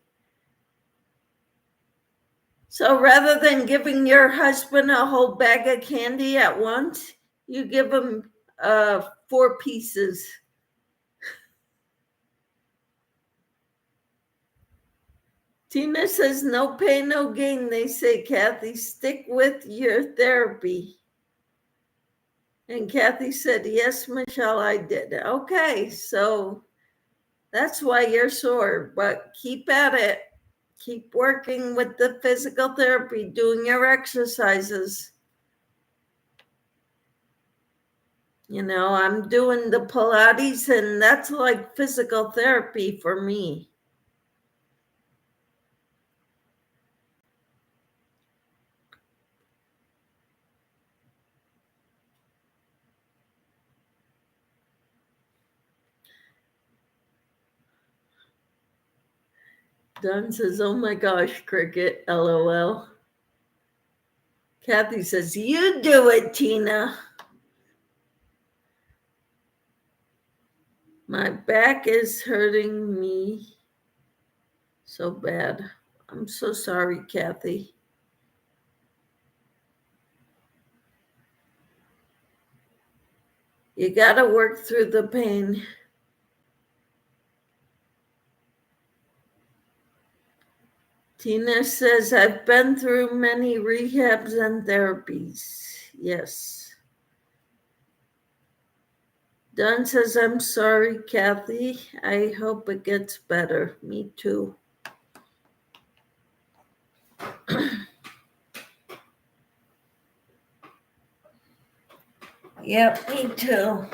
So rather than giving your husband a whole bag of candy at once, you give him 4 pieces. Tina says, no pain, no gain. They say, Kathy, stick with your therapy. And Kathy said, yes, Michelle, I did. Okay, so that's why you're sore, but keep at it. Keep working with the physical therapy, doing your exercises. You know, I'm doing the Pilates, and that's like physical therapy for me. Don says, oh my gosh, Cricket, LOL. Kathy says, you do it, Tina. My back is hurting me so bad. I'm so sorry, Kathy. You got to work through the pain. Tina says, I've been through many rehabs and therapies. Yes. Don says, I'm sorry, Kathy. I hope it gets better. Me too. Yep, me too.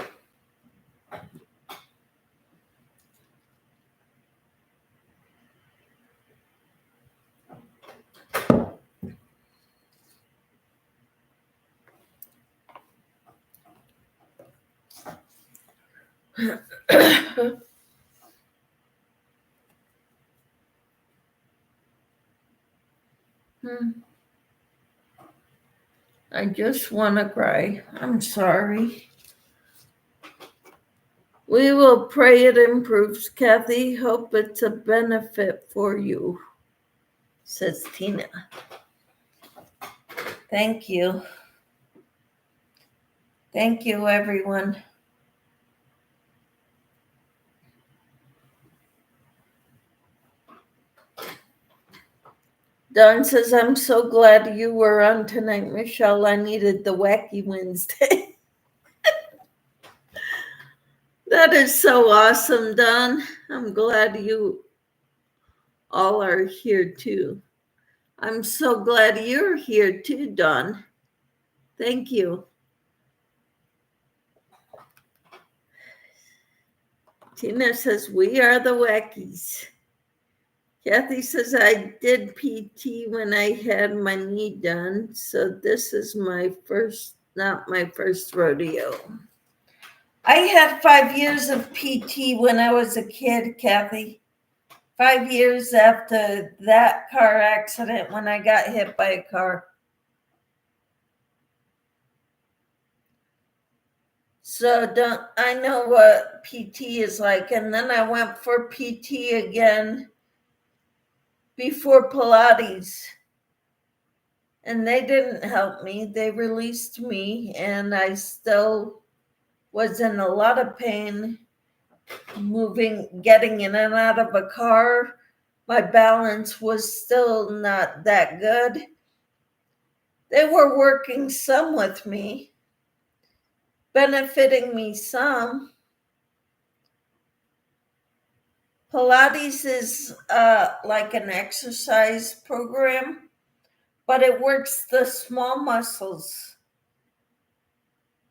I just want to cry. I'm sorry. We will pray it improves, Kathy. Hope it's a benefit for you, says Tina. Thank you. Thank you, everyone. Don says, I'm so glad you were on tonight, Michelle. I needed the Wacky Wednesday. That is so awesome, Don. I'm glad you all are here too. I'm so glad you're here too, Don. Thank you. Tina says, we are the Wackies. Kathy says, I did PT when I had my knee done, so this is not my first rodeo. I had 5 years of PT when I was a kid, Kathy. 5 years after that car accident when I got hit by a car. So I know what PT is like. And then I went for PT again before Pilates. And they didn't help me. They released me, and I still was in a lot of pain getting in and out of a car. My balance was still not that good. They were working some with me, benefiting me some. Pilates is like an exercise program, but it works the small muscles.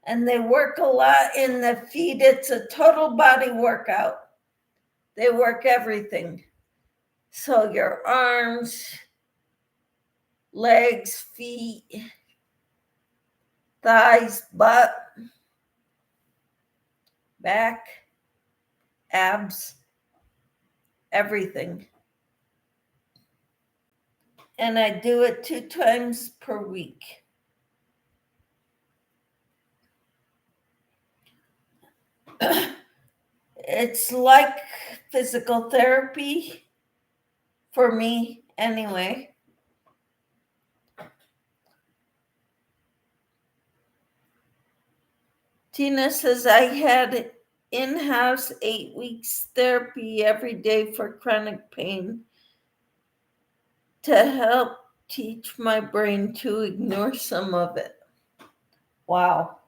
And they work a lot in the feet. It's a total body workout. They work everything. So your arms, legs, feet, thighs, butt, back, abs, everything. And I do it 2 times per week. It's like physical therapy for me anyway. Tina says I had in-house 8 weeks therapy every day for chronic pain to help teach my brain to ignore some of it. Wow.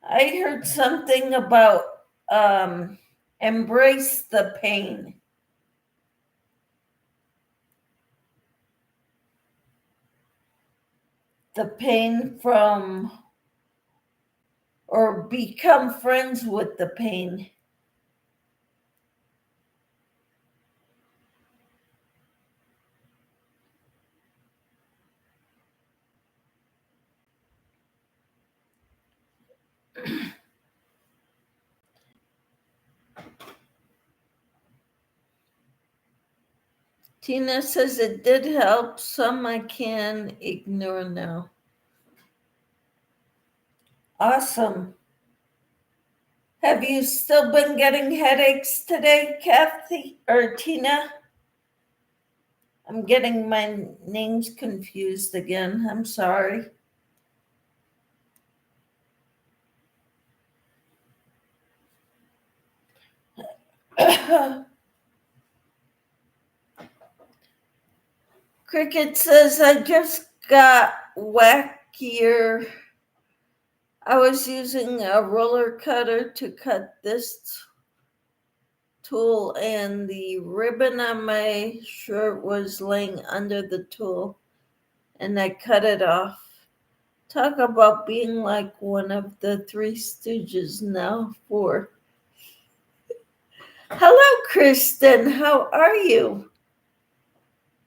I heard something about embrace the pain. The pain from, or become friends with the pain. Tina says it did help. Some I can ignore now. Awesome. Have you still been getting headaches today, Kathy or Tina? I'm getting my names confused again. I'm sorry. Cricket says I just got wackier. I was using a roller cutter to cut this tool, and the ribbon on my shirt was laying under the tool, and I cut it off. Talk about being like one of the Three Stooges now. 4. Hello, Kristen. How are you?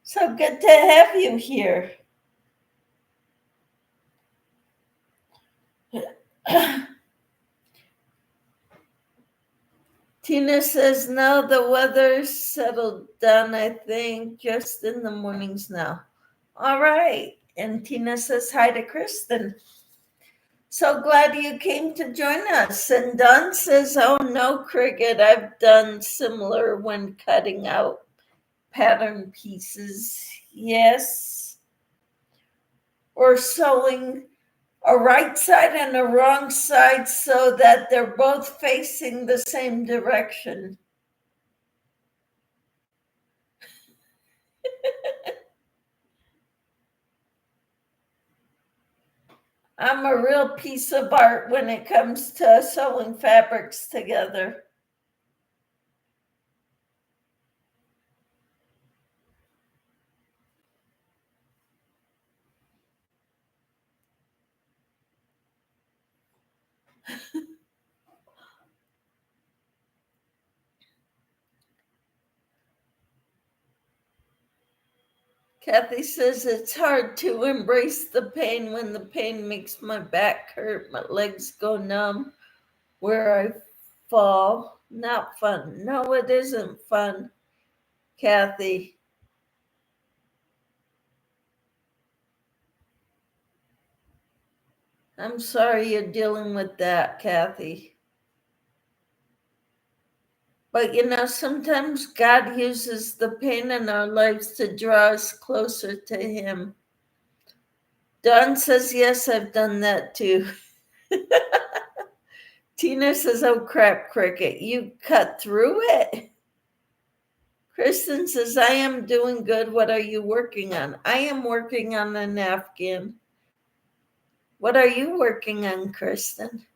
So good to have you here. Tina says, now the weather's settled down, I think, just in the mornings now. All right. And Tina says hi to Kristen. So glad you came to join us. And Don says, oh no, Cricket, I've done similar when cutting out pattern pieces. Yes. Or sewing a right side and a wrong side so that they're both facing the same direction. I'm a real piece of art when it comes to sewing fabrics together. Kathy says it's hard to embrace the pain when the pain makes my back hurt, my legs go numb where I fall. Not fun. No, it isn't fun, Kathy. I'm sorry you're dealing with that, Kathy. But sometimes God uses the pain in our lives to draw us closer to Him. Don says, yes, I've done that too. Tina says, oh crap, Cricket, you cut through it? Kristen says, I am doing good. What are you working on? I am working on an Afghan. What are you working on, Kristen?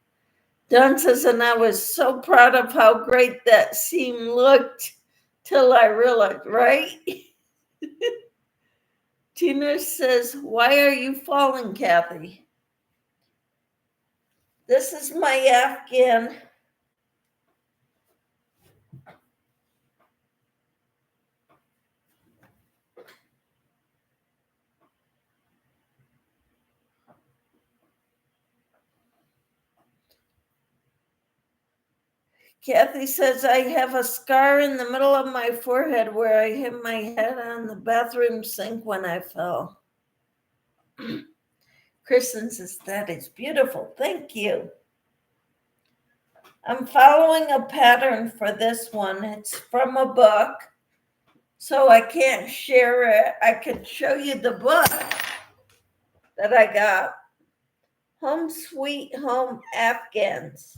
Don says, and I was so proud of how great that seam looked till I realized, right? Tina says, why are you falling, Kathy? This is my Afghan. Kathy says, I have a scar in the middle of my forehead where I hit my head on the bathroom sink when I fell. Kristen says, that is beautiful. Thank you. I'm following a pattern for this one. It's from a book, so I can't share it. I could show you the book that I got. Home Sweet Home Afghans.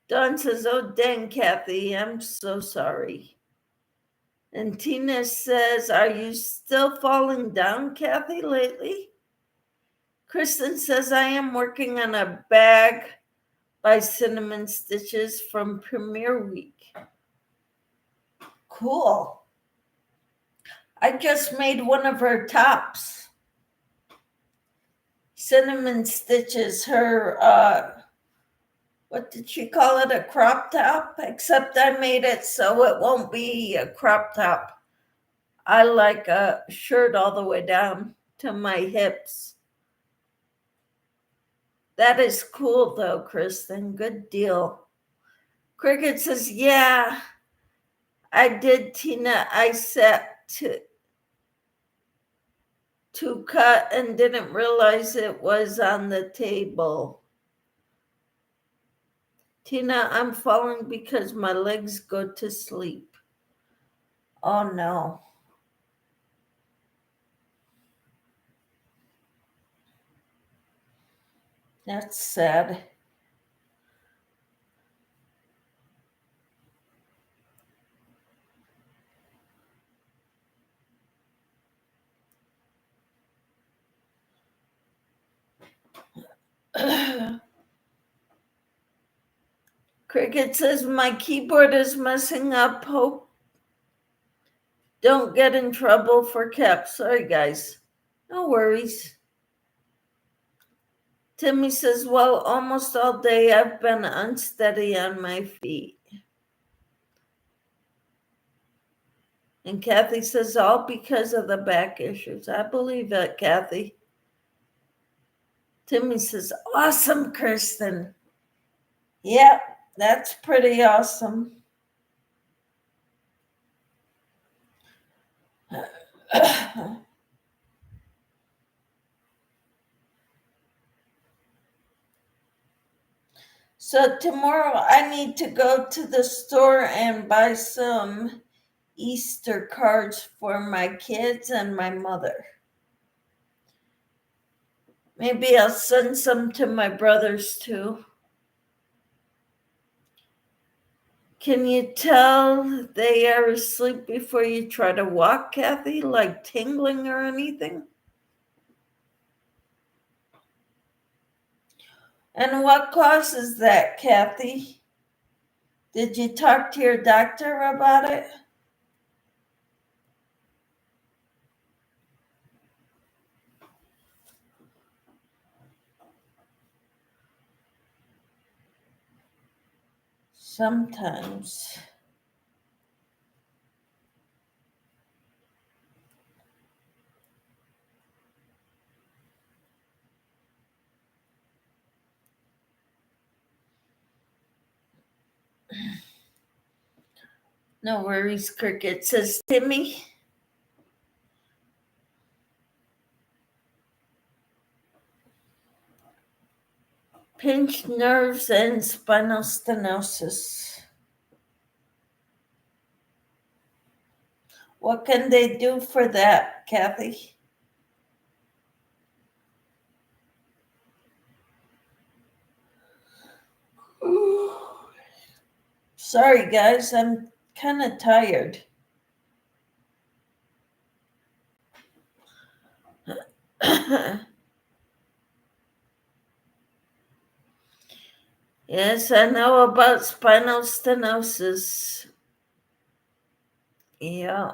Dawn says, oh, dang, Kathy, I'm so sorry. And Tina says, are you still falling down, Kathy, lately? Kristen says, I am working on a bag by Cinnamon Stitches from Premiere Week. Cool. I just made one of her tops. Cinnamon Stitches, her, what did she call it? A crop top? Except I made it so it won't be a crop top. I like a shirt all the way down to my hips. That is cool though, Kristen. Good deal. Cricket says, yeah, I did, Tina. I set to cut and didn't realize it was on the table. Tina, I'm falling because my legs go to sleep. Oh no. That's sad. Cricket says, my keyboard is messing up. Hope don't get in trouble for caps. Sorry, guys. No worries. Timmy says, well, almost all day I've been unsteady on my feet. And Kathy says, all because of the back issues. I believe that, Kathy. Timmy says, awesome, Kristen. Yep, that's pretty awesome. So tomorrow I need to go to the store and buy some Easter cards for my kids and my mother. Maybe I'll send some to my brothers too. Can you tell they are asleep before you try to walk, Kathy? Like tingling or anything? And what causes that, Kathy? Did you talk to your doctor about it? Sometimes. No worries, Cricket, says Timmy. Pinched nerves and spinal stenosis. What can they do for that, Kathy? Sorry, guys, I'm kind of tired. Yes, I know about spinal stenosis. Yeah.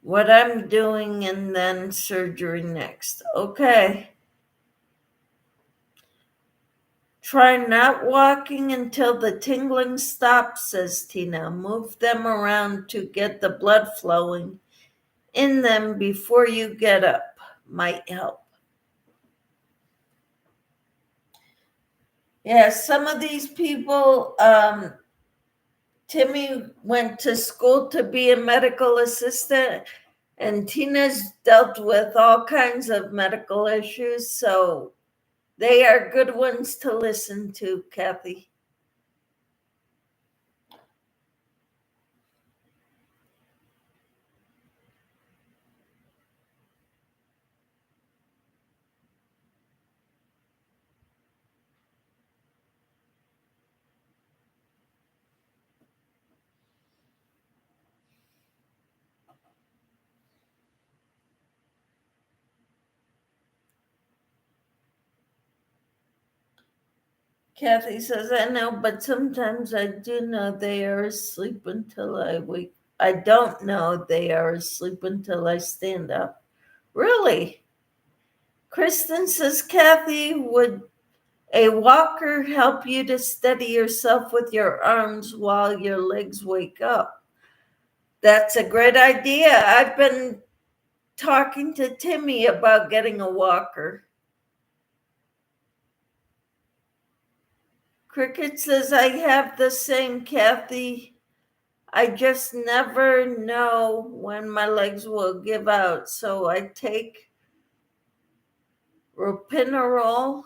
What I'm doing and then surgery next. Okay. Try not walking until the tingling stops, says Tina. Move them around to get the blood flowing in them before you get up. Might help. Yeah, some of these people, Timmy went to school to be a medical assistant, and Tina's dealt with all kinds of medical issues, so they are good ones to listen to, Kathy. Kathy says, I know, but sometimes I do know they are asleep until I wake. I don't know they are asleep until I stand up. Really? Kristen says, Kathy, would a walker help you to steady yourself with your arms while your legs wake up? That's a great idea. I've been talking to Timmy about getting a walker. Cricket says, I have the same, Kathy. I just never know when my legs will give out. So I take ropinirole.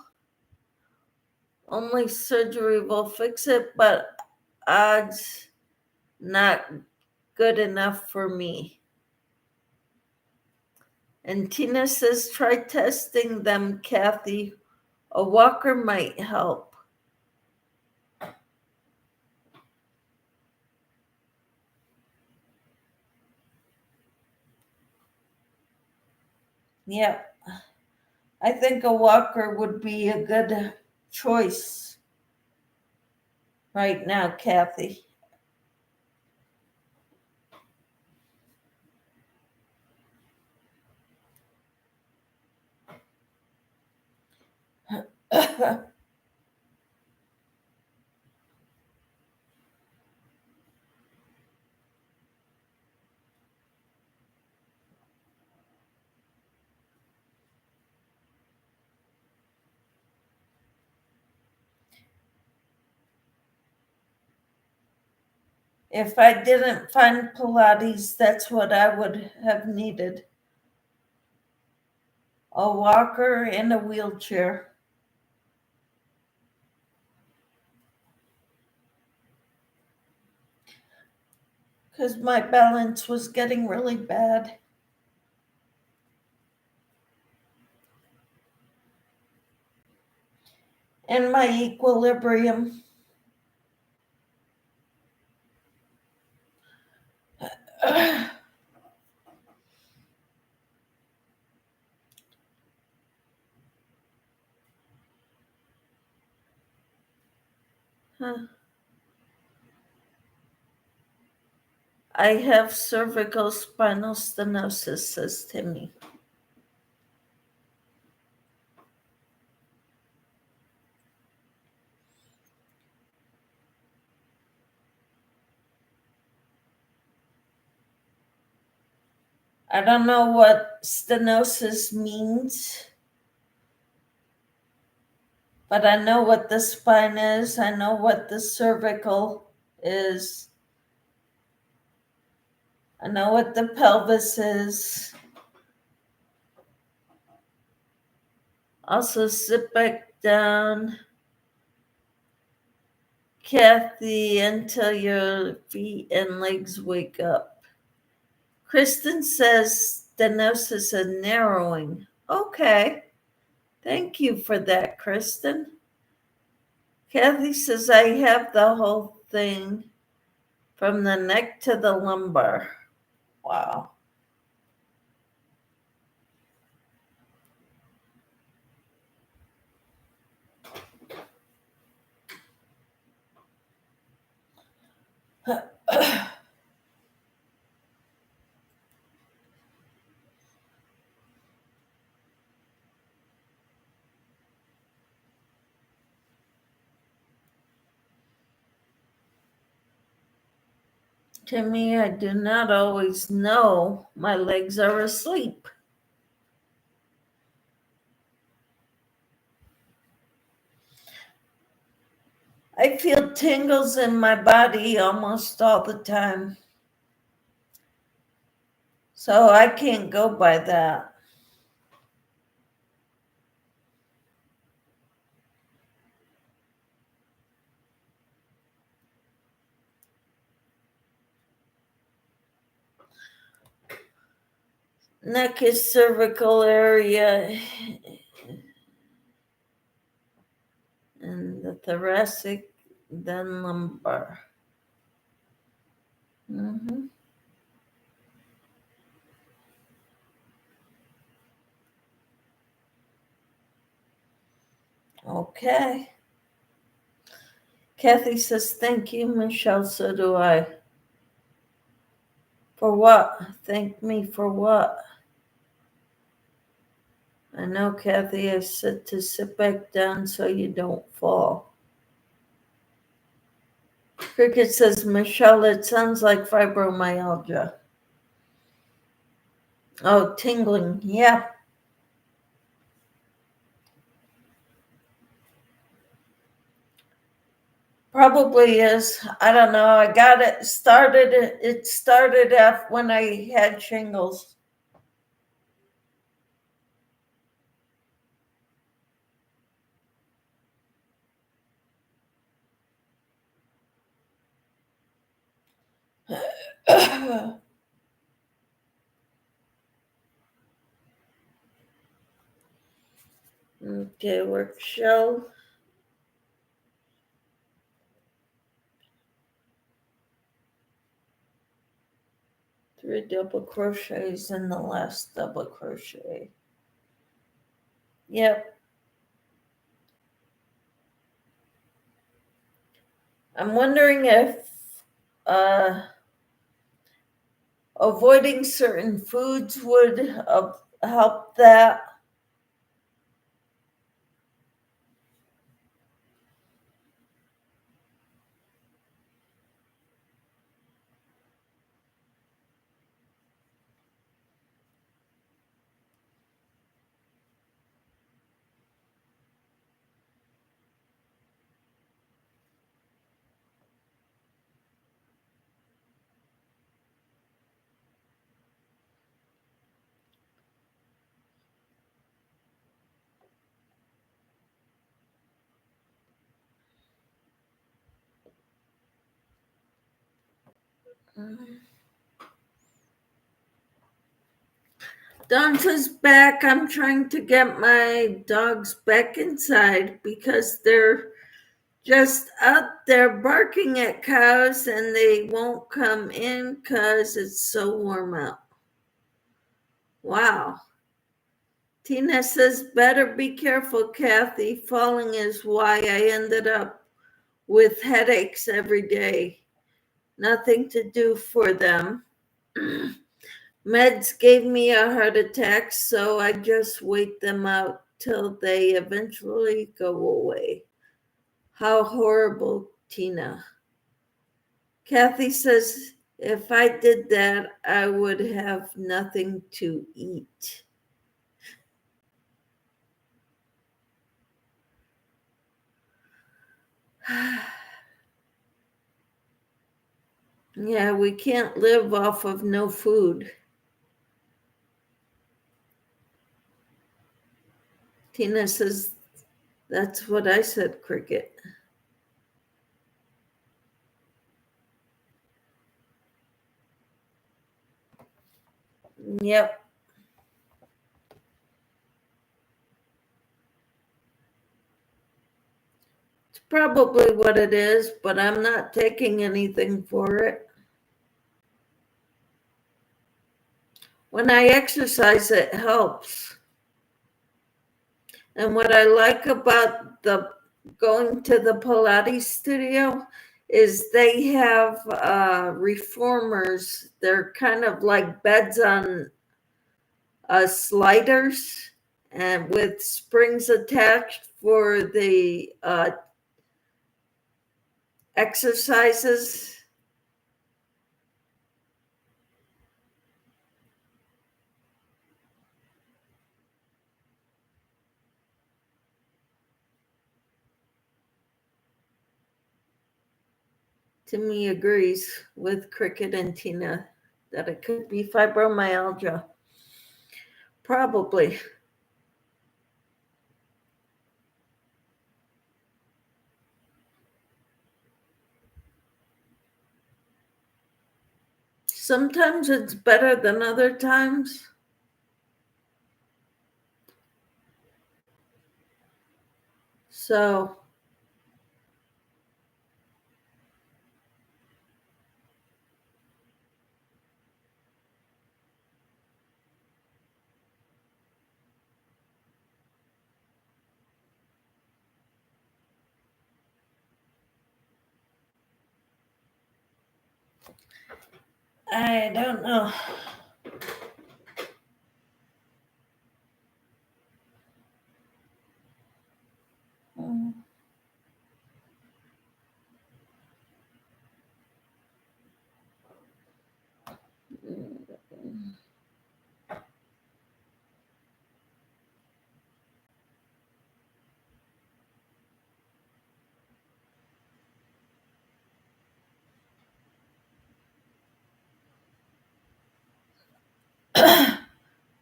Only surgery will fix it, but odds not good enough for me. And Tina says, try testing them, Kathy. A walker might help. Yep. I think a walker would be a good choice right now, Kathy. If I didn't find Pilates, that's what I would have needed. A walker and a wheelchair. Because my balance was getting really bad. And my equilibrium. I have cervical spinal stenosis, says Timmy. I don't know what stenosis means, but I know what the spine is. I know what the cervical is. I know what the pelvis is. Also, sit back down, Kathy, until your feet and legs wake up. Kristen says stenosis and narrowing. Okay. Thank you for that, Kristen. Kathy says I have the whole thing from the neck to the lumbar. Wow. Timmy, I do not always know my legs are asleep. I feel tingles in my body almost all the time. So I can't go by that. Neck is cervical area, and the thoracic, then lumbar. Mm-hmm. Okay. Kathy says, thank you, Michelle. So do I. For what? Thank me for what? I know, Kathy. I said to sit back down so you don't fall. Cricket says, Michelle, it sounds like fibromyalgia. Oh, tingling. Yeah. Probably is. I don't know. I got it started. It started after when I had shingles. Okay, work shell. 3 double crochets in the last double crochet. Yep. I'm wondering if avoiding certain foods would help that. Dance's back. I'm trying to get my dogs back inside because they're just out there barking at cows and they won't come in because it's so warm out. Wow. Tina says, better be careful, Kathy. Falling is why I ended up with headaches every day. Nothing to do for them. Meds gave me a heart attack, so I just wait them out till they eventually go away. How horrible, Tina. Kathy says, if I did that, I would have nothing to eat. Yeah, we can't live off of no food. Tina says, that's what I said, Cricket. Yep. It's probably what it is, but I'm not taking anything for it. When I exercise, it helps. And what I like about the going to the Pilates studio is they have reformers. They're kind of like beds on sliders and with springs attached for the exercises. Timmy agrees with Cricket and Tina that it could be fibromyalgia. Probably. Sometimes it's better than other times. So I don't know.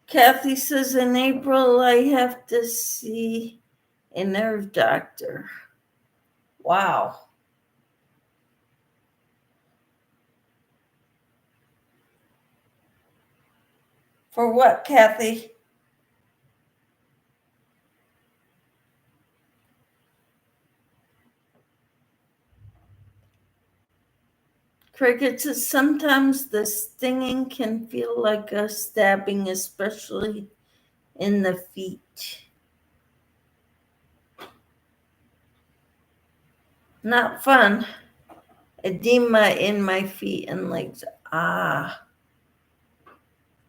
Kathy says in April I have to see a nerve doctor. Wow. For what, Kathy? Cricket says sometimes the stinging can feel like a stabbing, especially in the feet. Not fun. Edema in my feet and legs. Ah.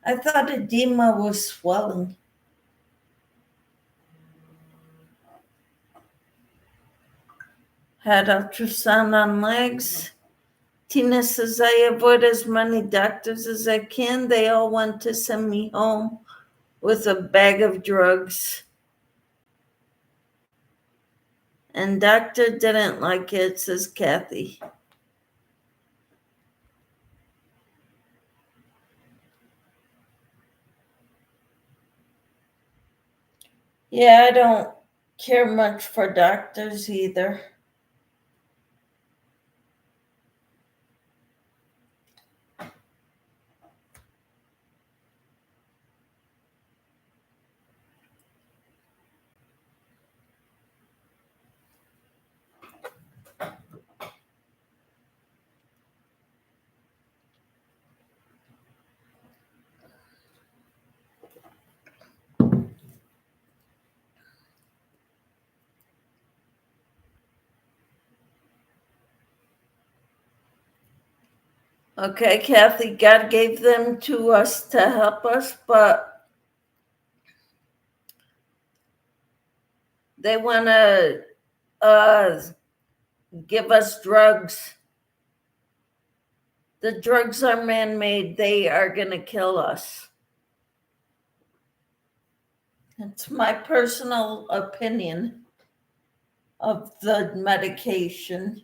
I thought edema was swelling. Had ultrasound on legs. Tina says I avoid as many doctors as I can. They all want to send me home with a bag of drugs. And doctor didn't like it, says Kathy. Yeah, I don't care much for doctors either. Okay, Kathy, God gave them to us to help us, but they want to give us drugs. The drugs are man-made. They are going to kill us. It's my personal opinion of the medication.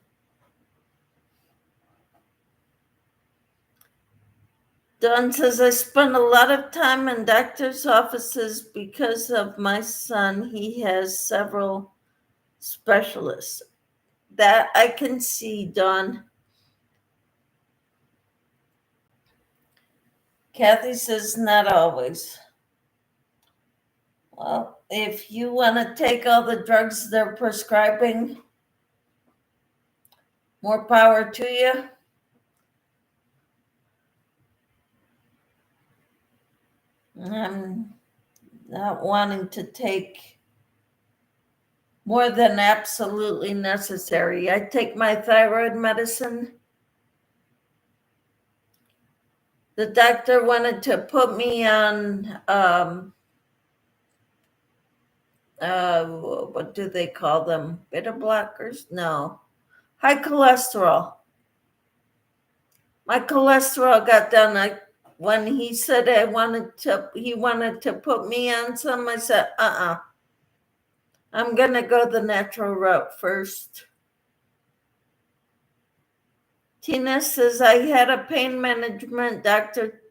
Dawn says, I spend a lot of time in doctor's offices because of my son. He has several specialists. That I can see, Dawn. Kathy says, not always. Well, if you want to take all the drugs they're prescribing, more power to you. I'm not wanting to take more than absolutely necessary. I take my thyroid medicine. The doctor wanted to put me on, what do they call them? Beta blockers? No. High cholesterol. My cholesterol got down. When he said he wanted to put me on some, I said, I'm going to go the natural route first. Tina says, I had a pain management doctor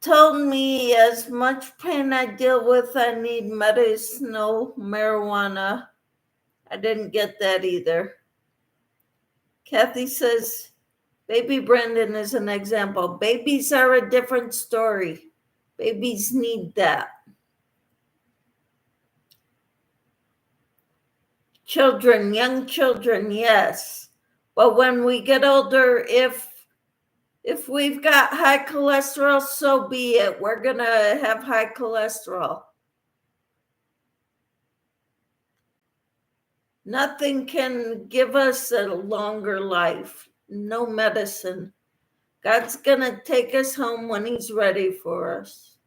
told me as much pain I deal with, I need medicinal marijuana. I didn't get that either. Kathy says, baby Brendan is an example. Babies are a different story. Babies need that. Children, young children, yes. But when we get older, if we've got high cholesterol, so be it. We're going to have high cholesterol. Nothing can give us a longer life. No medicine. God's going to take us home when He's ready for us.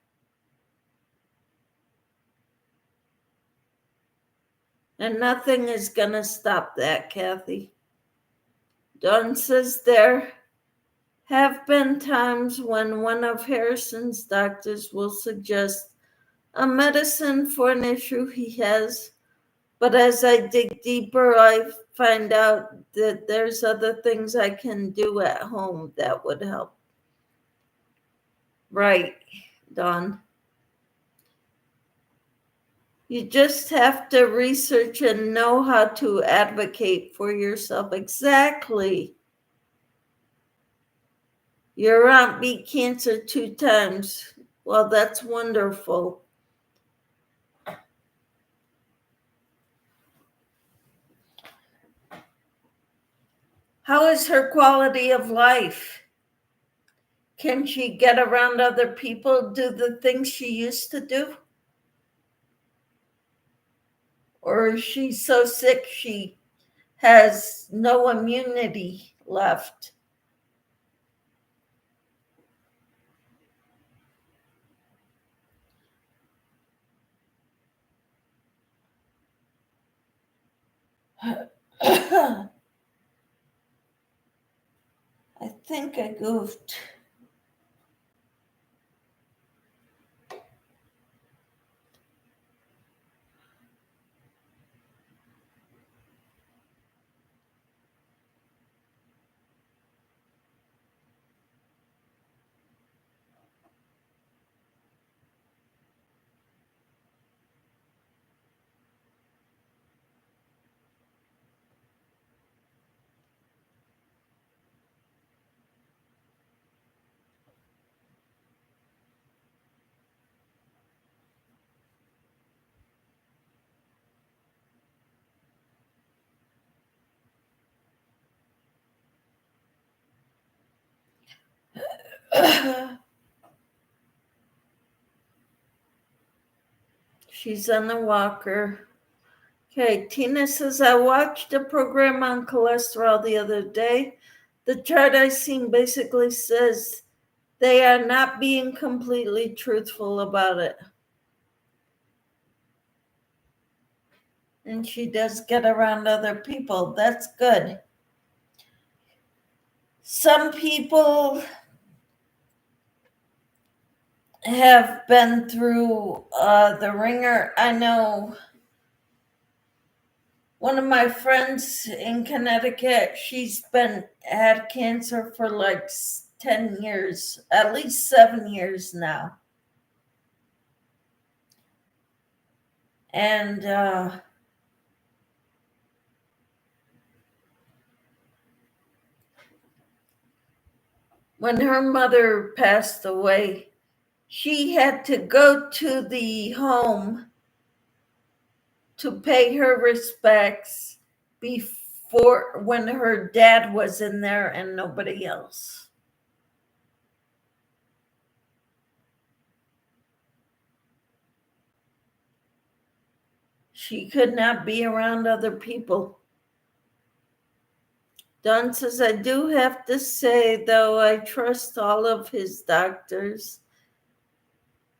And nothing is going to stop that, Kathy. Dawn says there have been times when one of Harrison's doctors will suggest a medicine for an issue he has, but as I dig deeper, I find out that there's other things I can do at home that would help. Right, Dawn. You just have to research and know how to advocate for yourself. Exactly. Your aunt beat cancer 2 times. Well, that's wonderful. How is her quality of life? Can she get around other people, do the things she used to do? Or is she so sick she has no immunity left? I think I goofed. She's on the walker. Okay, Tina says, I watched a program on cholesterol the other day. The chart I seen basically says they are not being completely truthful about it. And she does get around other people. That's good. Some people have been through the ringer. I know one of my friends in Connecticut, she's had cancer for like 10 years, at least 7 years now. And when her mother passed away, she had to go to the home to pay her respects before when her dad was in there and nobody else. She could not be around other people. Don says, I do have to say, though, I trust all of his doctors.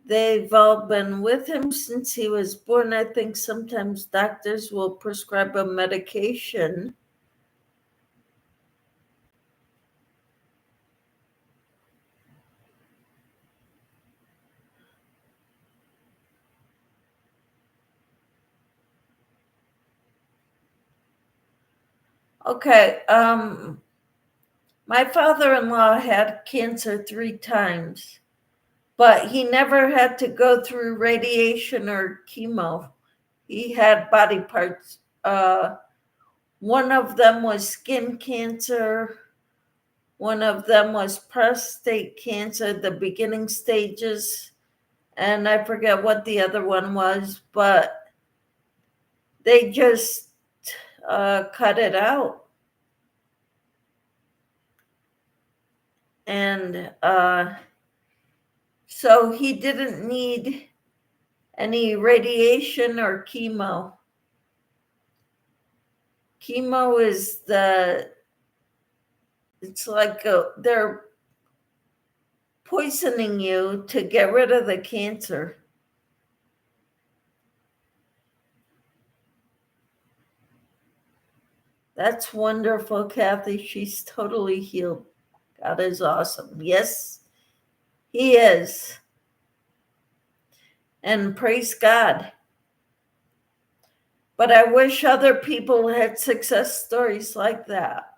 They've all been with him since he was born. I think sometimes doctors will prescribe a medication. Okay, My father-in-law had cancer 3 times, but he never had to go through radiation or chemo. He had body parts. One of them was skin cancer. One of them was prostate cancer, the beginning stages. And I forget what the other one was, but they just cut it out. And so he didn't need any radiation or chemo. Chemo is it's like they're poisoning you to get rid of the cancer. That's wonderful, Kathy. She's totally healed. God is awesome. Yes, He is. And praise God. But I wish other people had success stories like that.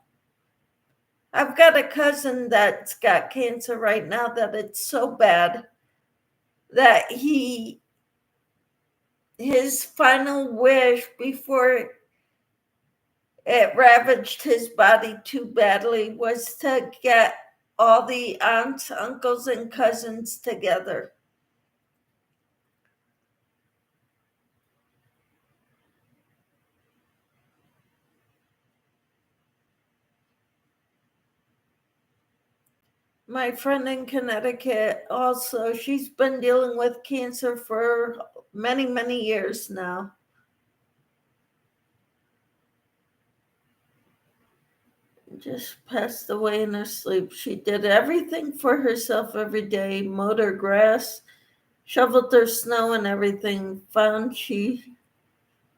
I've got a cousin that's got cancer right now that it's so bad that his final wish before it ravaged his body too badly was to get all the aunts, uncles, and cousins together. My friend in Connecticut also, she's been dealing with cancer for many, many years now. Just passed away in her sleep. She did everything for herself every day, mowed her grass, shoveled her snow and everything. Found she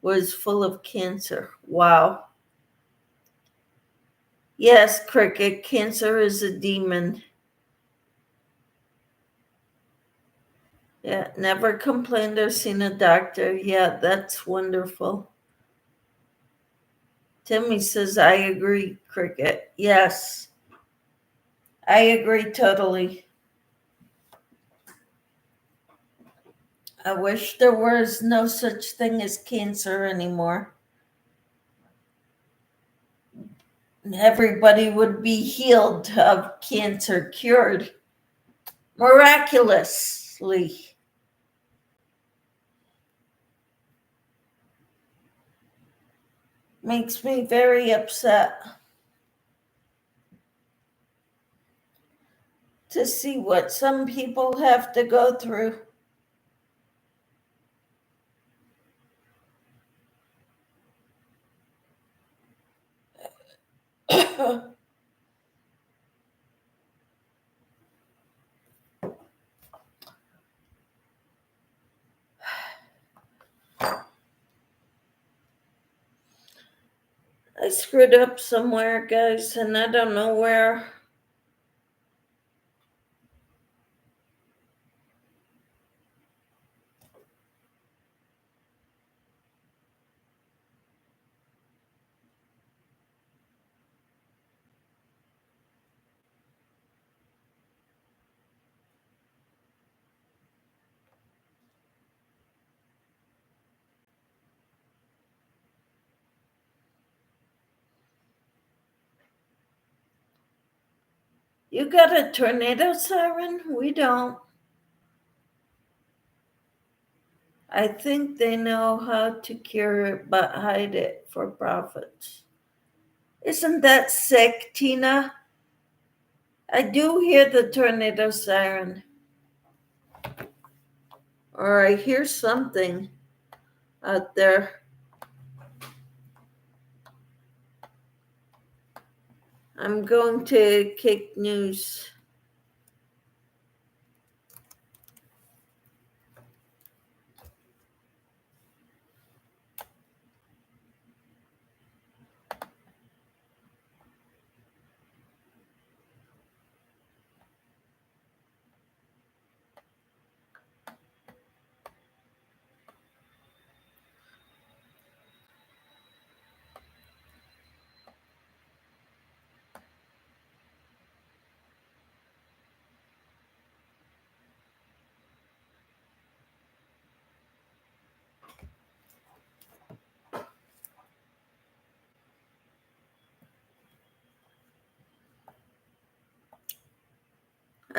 was full of cancer. Wow. Yes, Cricket, cancer is a demon. Yeah, never complained or seen a doctor. Yeah, that's wonderful. Timmy says, I agree, Cricket. Yes, I agree totally. I wish there was no such thing as cancer anymore. Everybody would be healed of cancer, cured miraculously. Makes me very upset to see what some people have to go through. I screwed up somewhere, guys, and I don't know where. You got a tornado siren? We don't. I think they know how to cure it but hide it for profits. Isn't that sick, Tina? I do hear the tornado siren. Or I hear something out there. I'm going to kick news.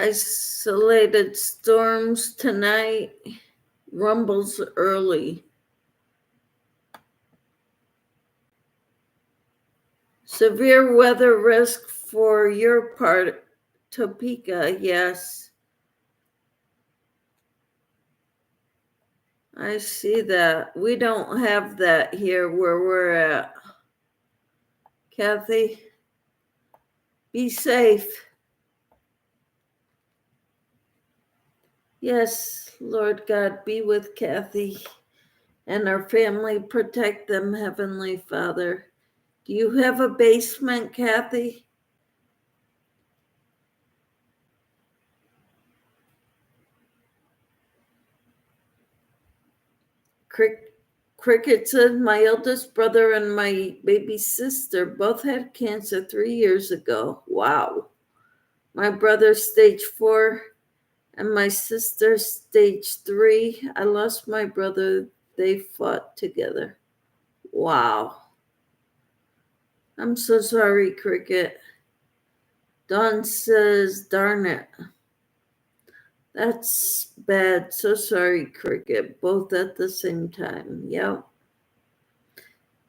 Isolated storms tonight. Rumbles early. Severe weather risk for your part, Topeka, yes. I see that. We don't have that here where we're at. Kathy, be safe. Yes, Lord God, be with Kathy and our family. Protect them, Heavenly Father. Do you have a basement, Kathy? Cricket said my eldest brother and my baby sister both had cancer 3 years ago. Wow. My brother stage 4 and my sister stage 3. I lost my brother. They fought together. Wow. I'm so sorry, Cricket. Dawn says, darn it. That's bad. So sorry, Cricket. Both at the same time. Yep.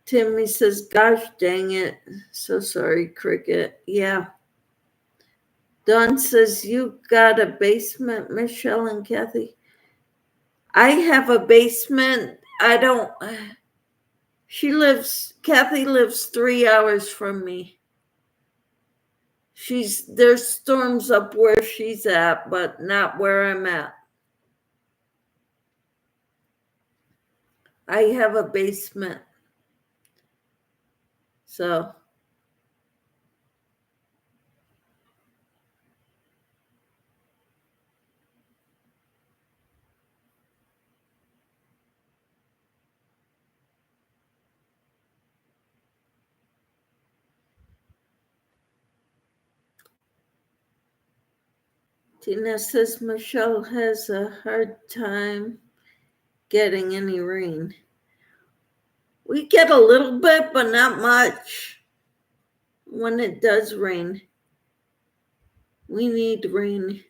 Timmy says, gosh dang it. So sorry, Cricket. Yeah. Dawn says, you got a basement, Michelle and Kathy? I have a basement. Kathy lives 3 hours from me. There's storms up where she's at, but not where I'm at. I have a basement. So Tina says Michelle has a hard time getting any rain. We get a little bit, but not much. When it does rain, we need rain.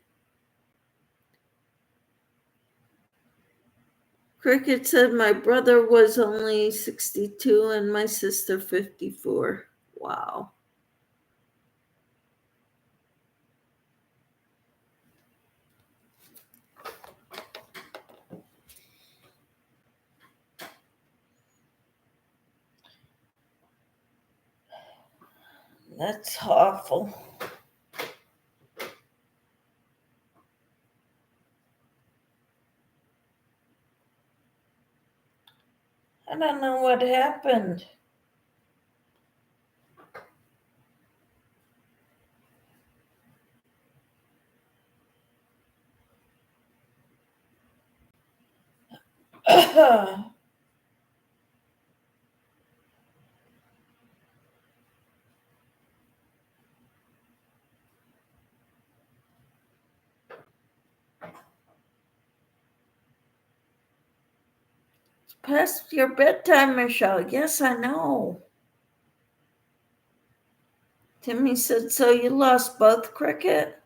Cricket said my brother was only 62 and my sister 54. Wow. That's awful. I don't know what happened. It's past your bedtime, Michelle. Yes, I know. Timmy said, so you lost both, Cricket?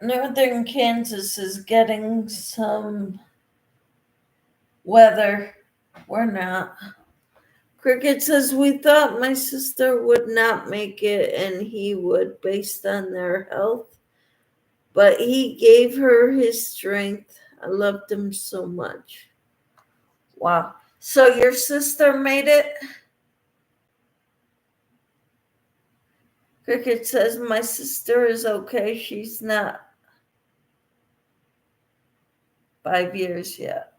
Northern Kansas is getting some weather. We're not. Cricket says, we thought my sister would not make it and he would based on their health, but he gave her his strength. I loved him so much. Wow. So your sister made it? Cricket says, my sister is okay. She's not 5 years yet.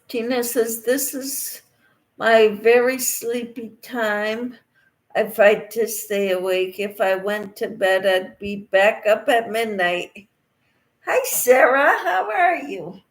Tina says, this is my very sleepy time. I fight to stay awake. If I went to bed, I'd be back up at midnight. Hi, Sarah. How are you?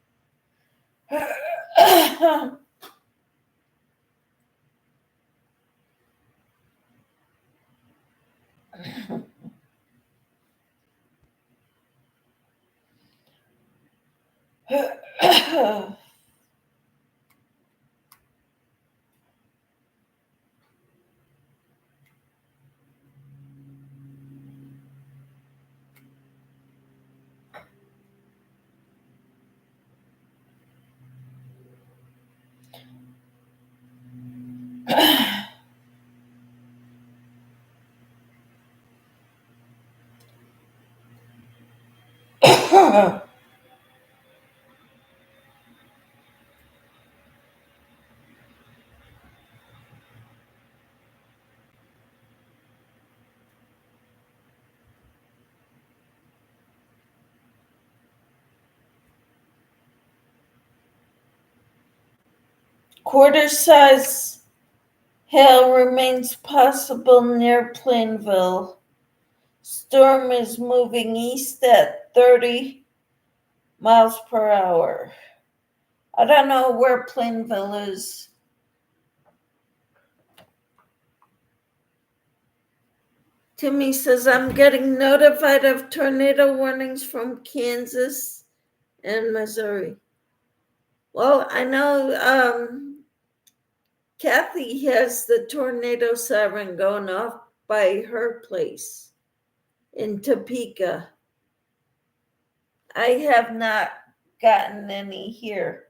Quarter size hail remains possible near Plainville. Storm is moving east at 30 miles per hour. I don't know where Plainville is. Timmy says, I'm getting notified of tornado warnings from Kansas and Missouri. Well, I know Kathy has the tornado siren going off by her place in Topeka. I have not gotten any here.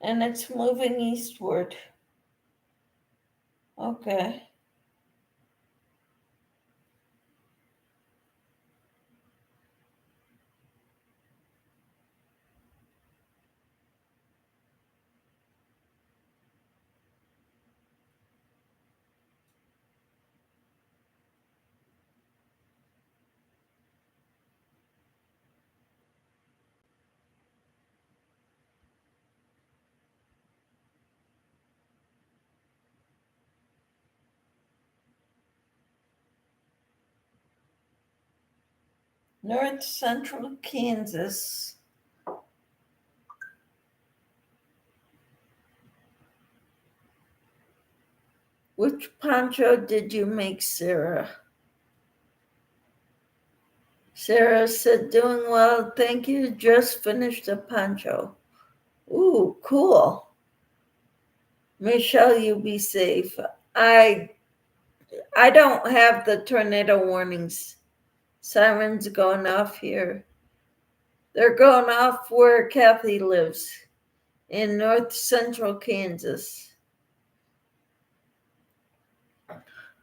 And it's moving eastward. Okay. North central Kansas. Which poncho did you make, Sarah? Sarah said, doing well, thank you. Just finished a poncho. Ooh, cool. Michelle, you be safe. I don't have the tornado warnings. Sirens going off here. They're going off where Kathy lives, in north central Kansas.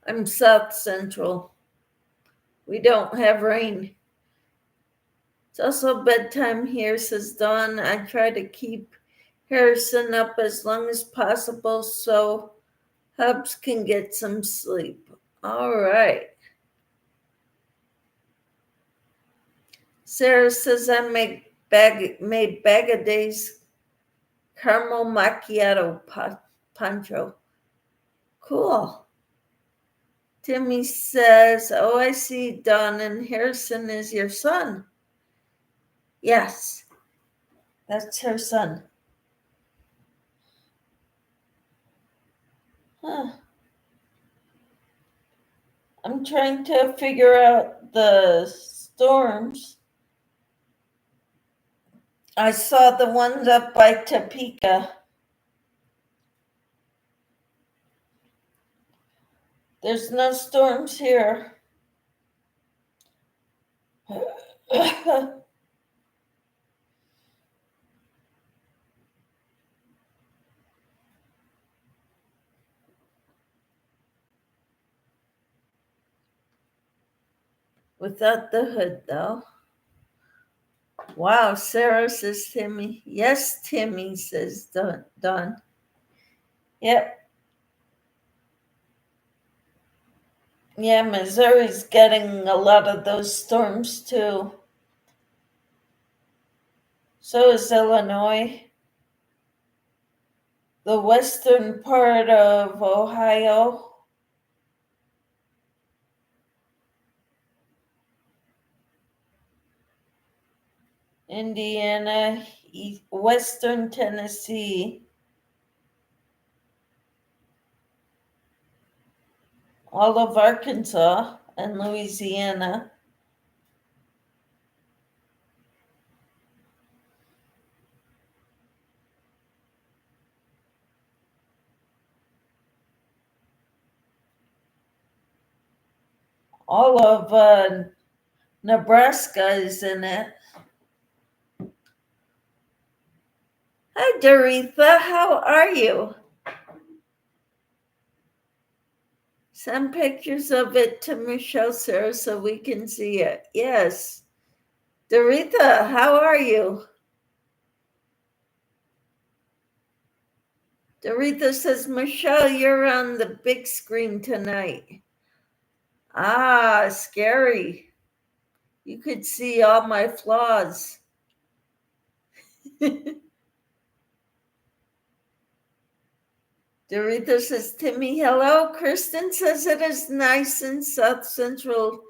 I'm south central. We don't have rain. It's also bedtime here, says Dawn. I try to keep Harrison up as long as possible so Hubs can get some sleep. All right. Sarah says I made bag a day's caramel macchiato poncho. Cool. Timmy says, oh, I see, Dawn, and Harrison is your son. Yes, that's her son. Huh. I'm trying to figure out the storms. I saw the ones up by Topeka. There's no storms here. Without the hood, though. Wow, Sarah says Timmy. Yes, Timmy says Don. Yep. Yeah, Missouri's getting a lot of those storms too. So is Illinois. The western part of Ohio. Indiana, western Tennessee, all of Arkansas and Louisiana. All of Nebraska is in it. Hi, Doretha. How are you? Send pictures of it to Michelle, Sarah, so we can see it. Yes. Doretha, how are you? Doretha says, Michelle, you're on the big screen tonight. Ah, scary. You could see all my flaws. Doretha says, Timmy, hello. Kristen says it is nice in South Central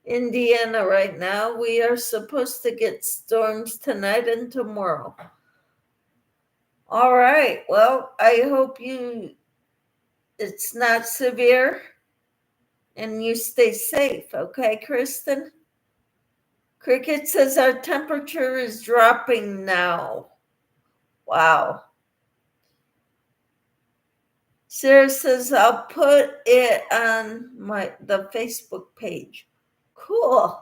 Indiana right now. We are supposed to get storms tonight and tomorrow. All right. Well, I hope it's not severe and you stay safe. Okay, Kristen? Cricket says our temperature is dropping now. Wow. Sarah says I'll put it on the Facebook page. Cool.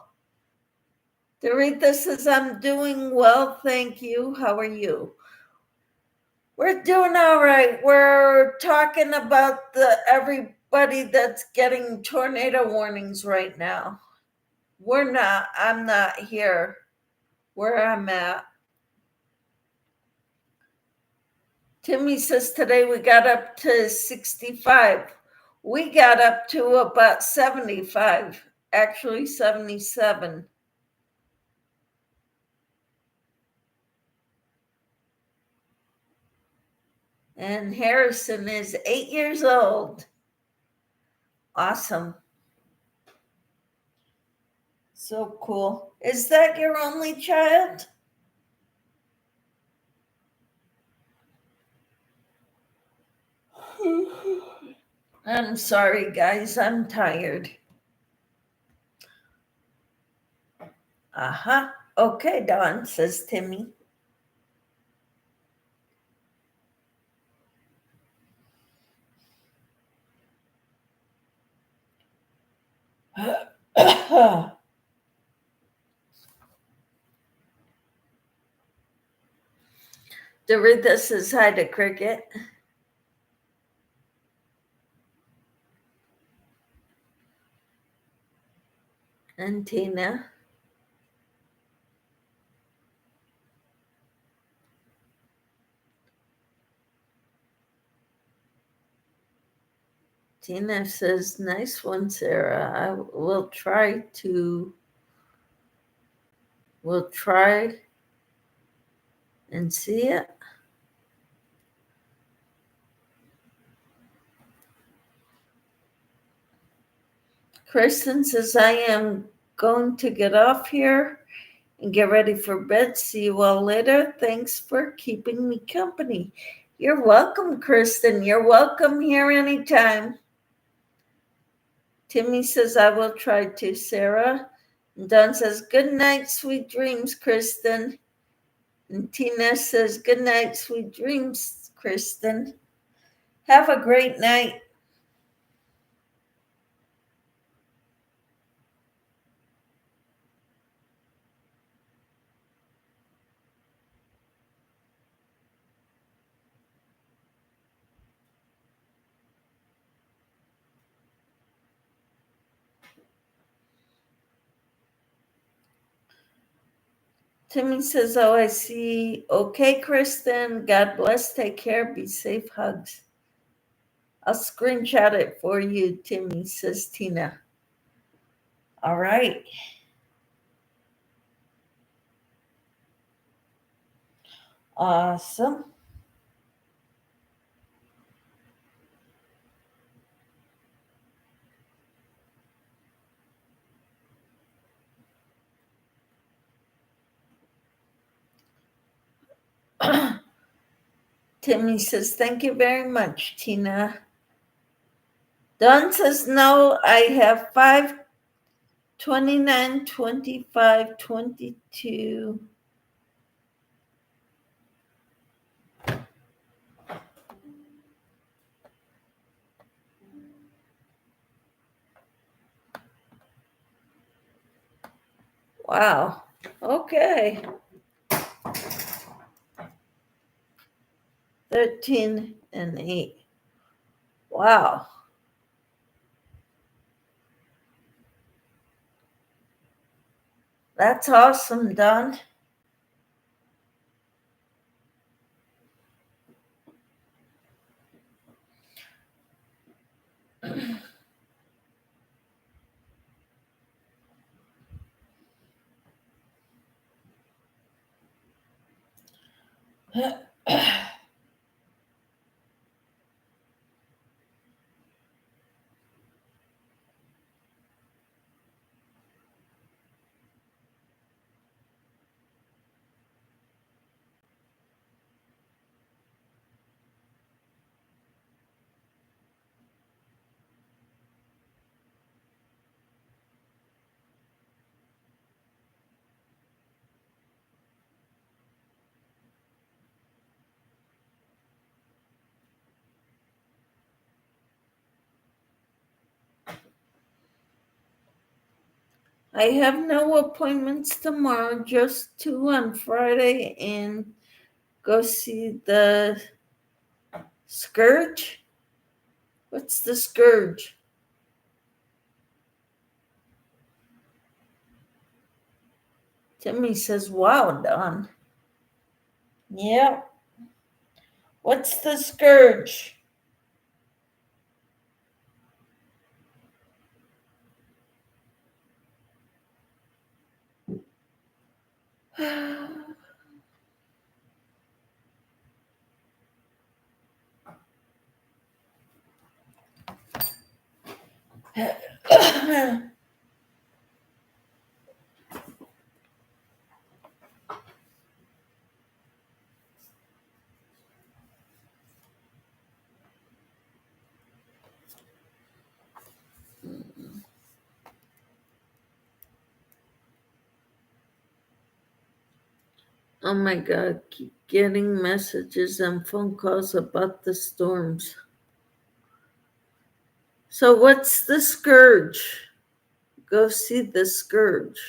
Doretha says I'm doing well, thank you. How are you? We're doing all right. We're talking about everybody that's getting tornado warnings right now. I'm not here where I'm at. Timmy says today we got up to 65. We got up to about 75, actually 77. And Harrison is 8 years old. Awesome. So cool. Is that your only child? I'm sorry, guys. I'm tired. Uh-huh. Okay, Dawn, says Timmy. Doretha says hi to Cricket. And Tina. Tina says, nice one, Sarah. We'll try and see it. Kristen says, I am going to get off here and get ready for bed. See you all later. Thanks for keeping me company. You're welcome, Kristen. You're welcome here anytime. Timmy says, I will try to, Sarah. And Don says, good night, sweet dreams, Kristen. And Tina says, good night, sweet dreams, Kristen. Have a great night. Timmy says, oh, I see. Okay, Kristen. God bless. Take care. Be safe. Hugs. I'll screenshot it for you, Timmy, says Tina. All right. Awesome. Timmy says, thank you very much, Tina. Don says, no, I have 5, 29, 25, 22. Wow. Okay. 13 and 8. Wow. That's awesome, Don. I have no appointments tomorrow, just 2 on Friday, and go see the Scourge. What's the Scourge? Timmy says, wow, Don. Yeah. What's the Scourge? Oh my God, keep getting messages and phone calls about the storms. So, what's the Scourge? Go see the Scourge.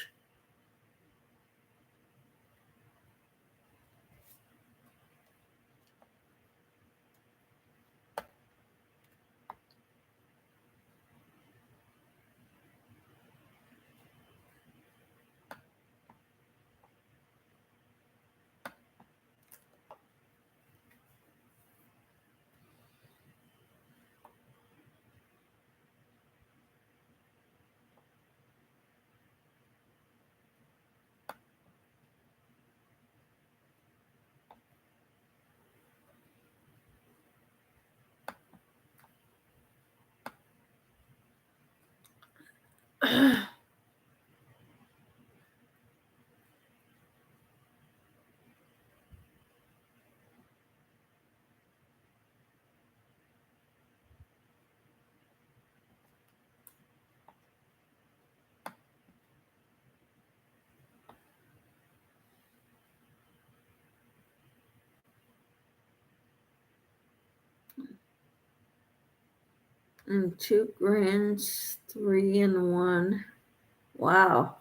And 2 grands, 3 and 1. Wow.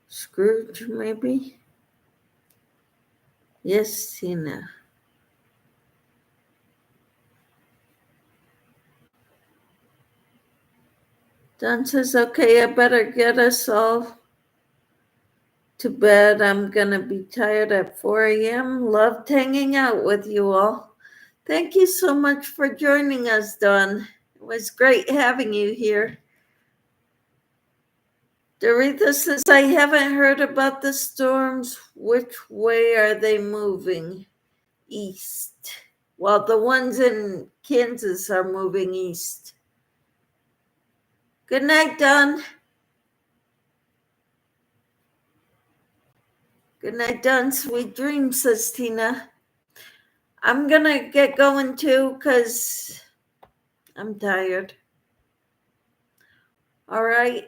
Scrooge, maybe? Yes, Tina. Don says, okay, I better get us all to bed. I'm going to be tired at 4 a.m. Loved hanging out with you all. Thank you so much for joining us, Dawn. It was great having you here. Doretha says, I haven't heard about the storms. Which way are they moving? East. Well, the ones in Kansas are moving east. Good night, Dawn. Good night, Dawn. Sweet dreams, says Tina. I'm going to get going too because I'm tired. All right.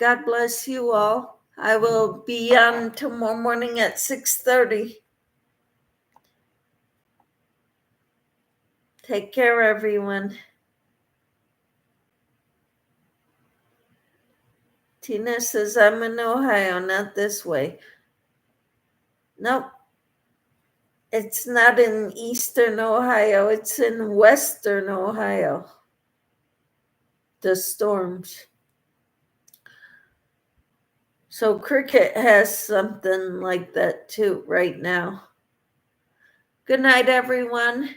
God bless you all. I will be on tomorrow morning at 6:30. Take care, everyone. Tina says, I'm in Ohio, not this way. Nope. It's not in eastern Ohio. It's in western Ohio. The storms. So Cricket has something like that too right now. Good night, everyone.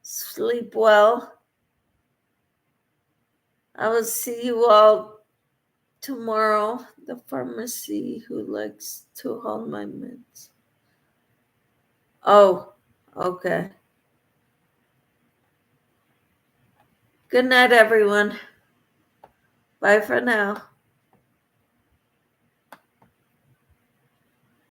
Sleep well. I will see you all tomorrow. The pharmacy who likes to hold my meds. Oh, okay. Good night, everyone. Bye for now.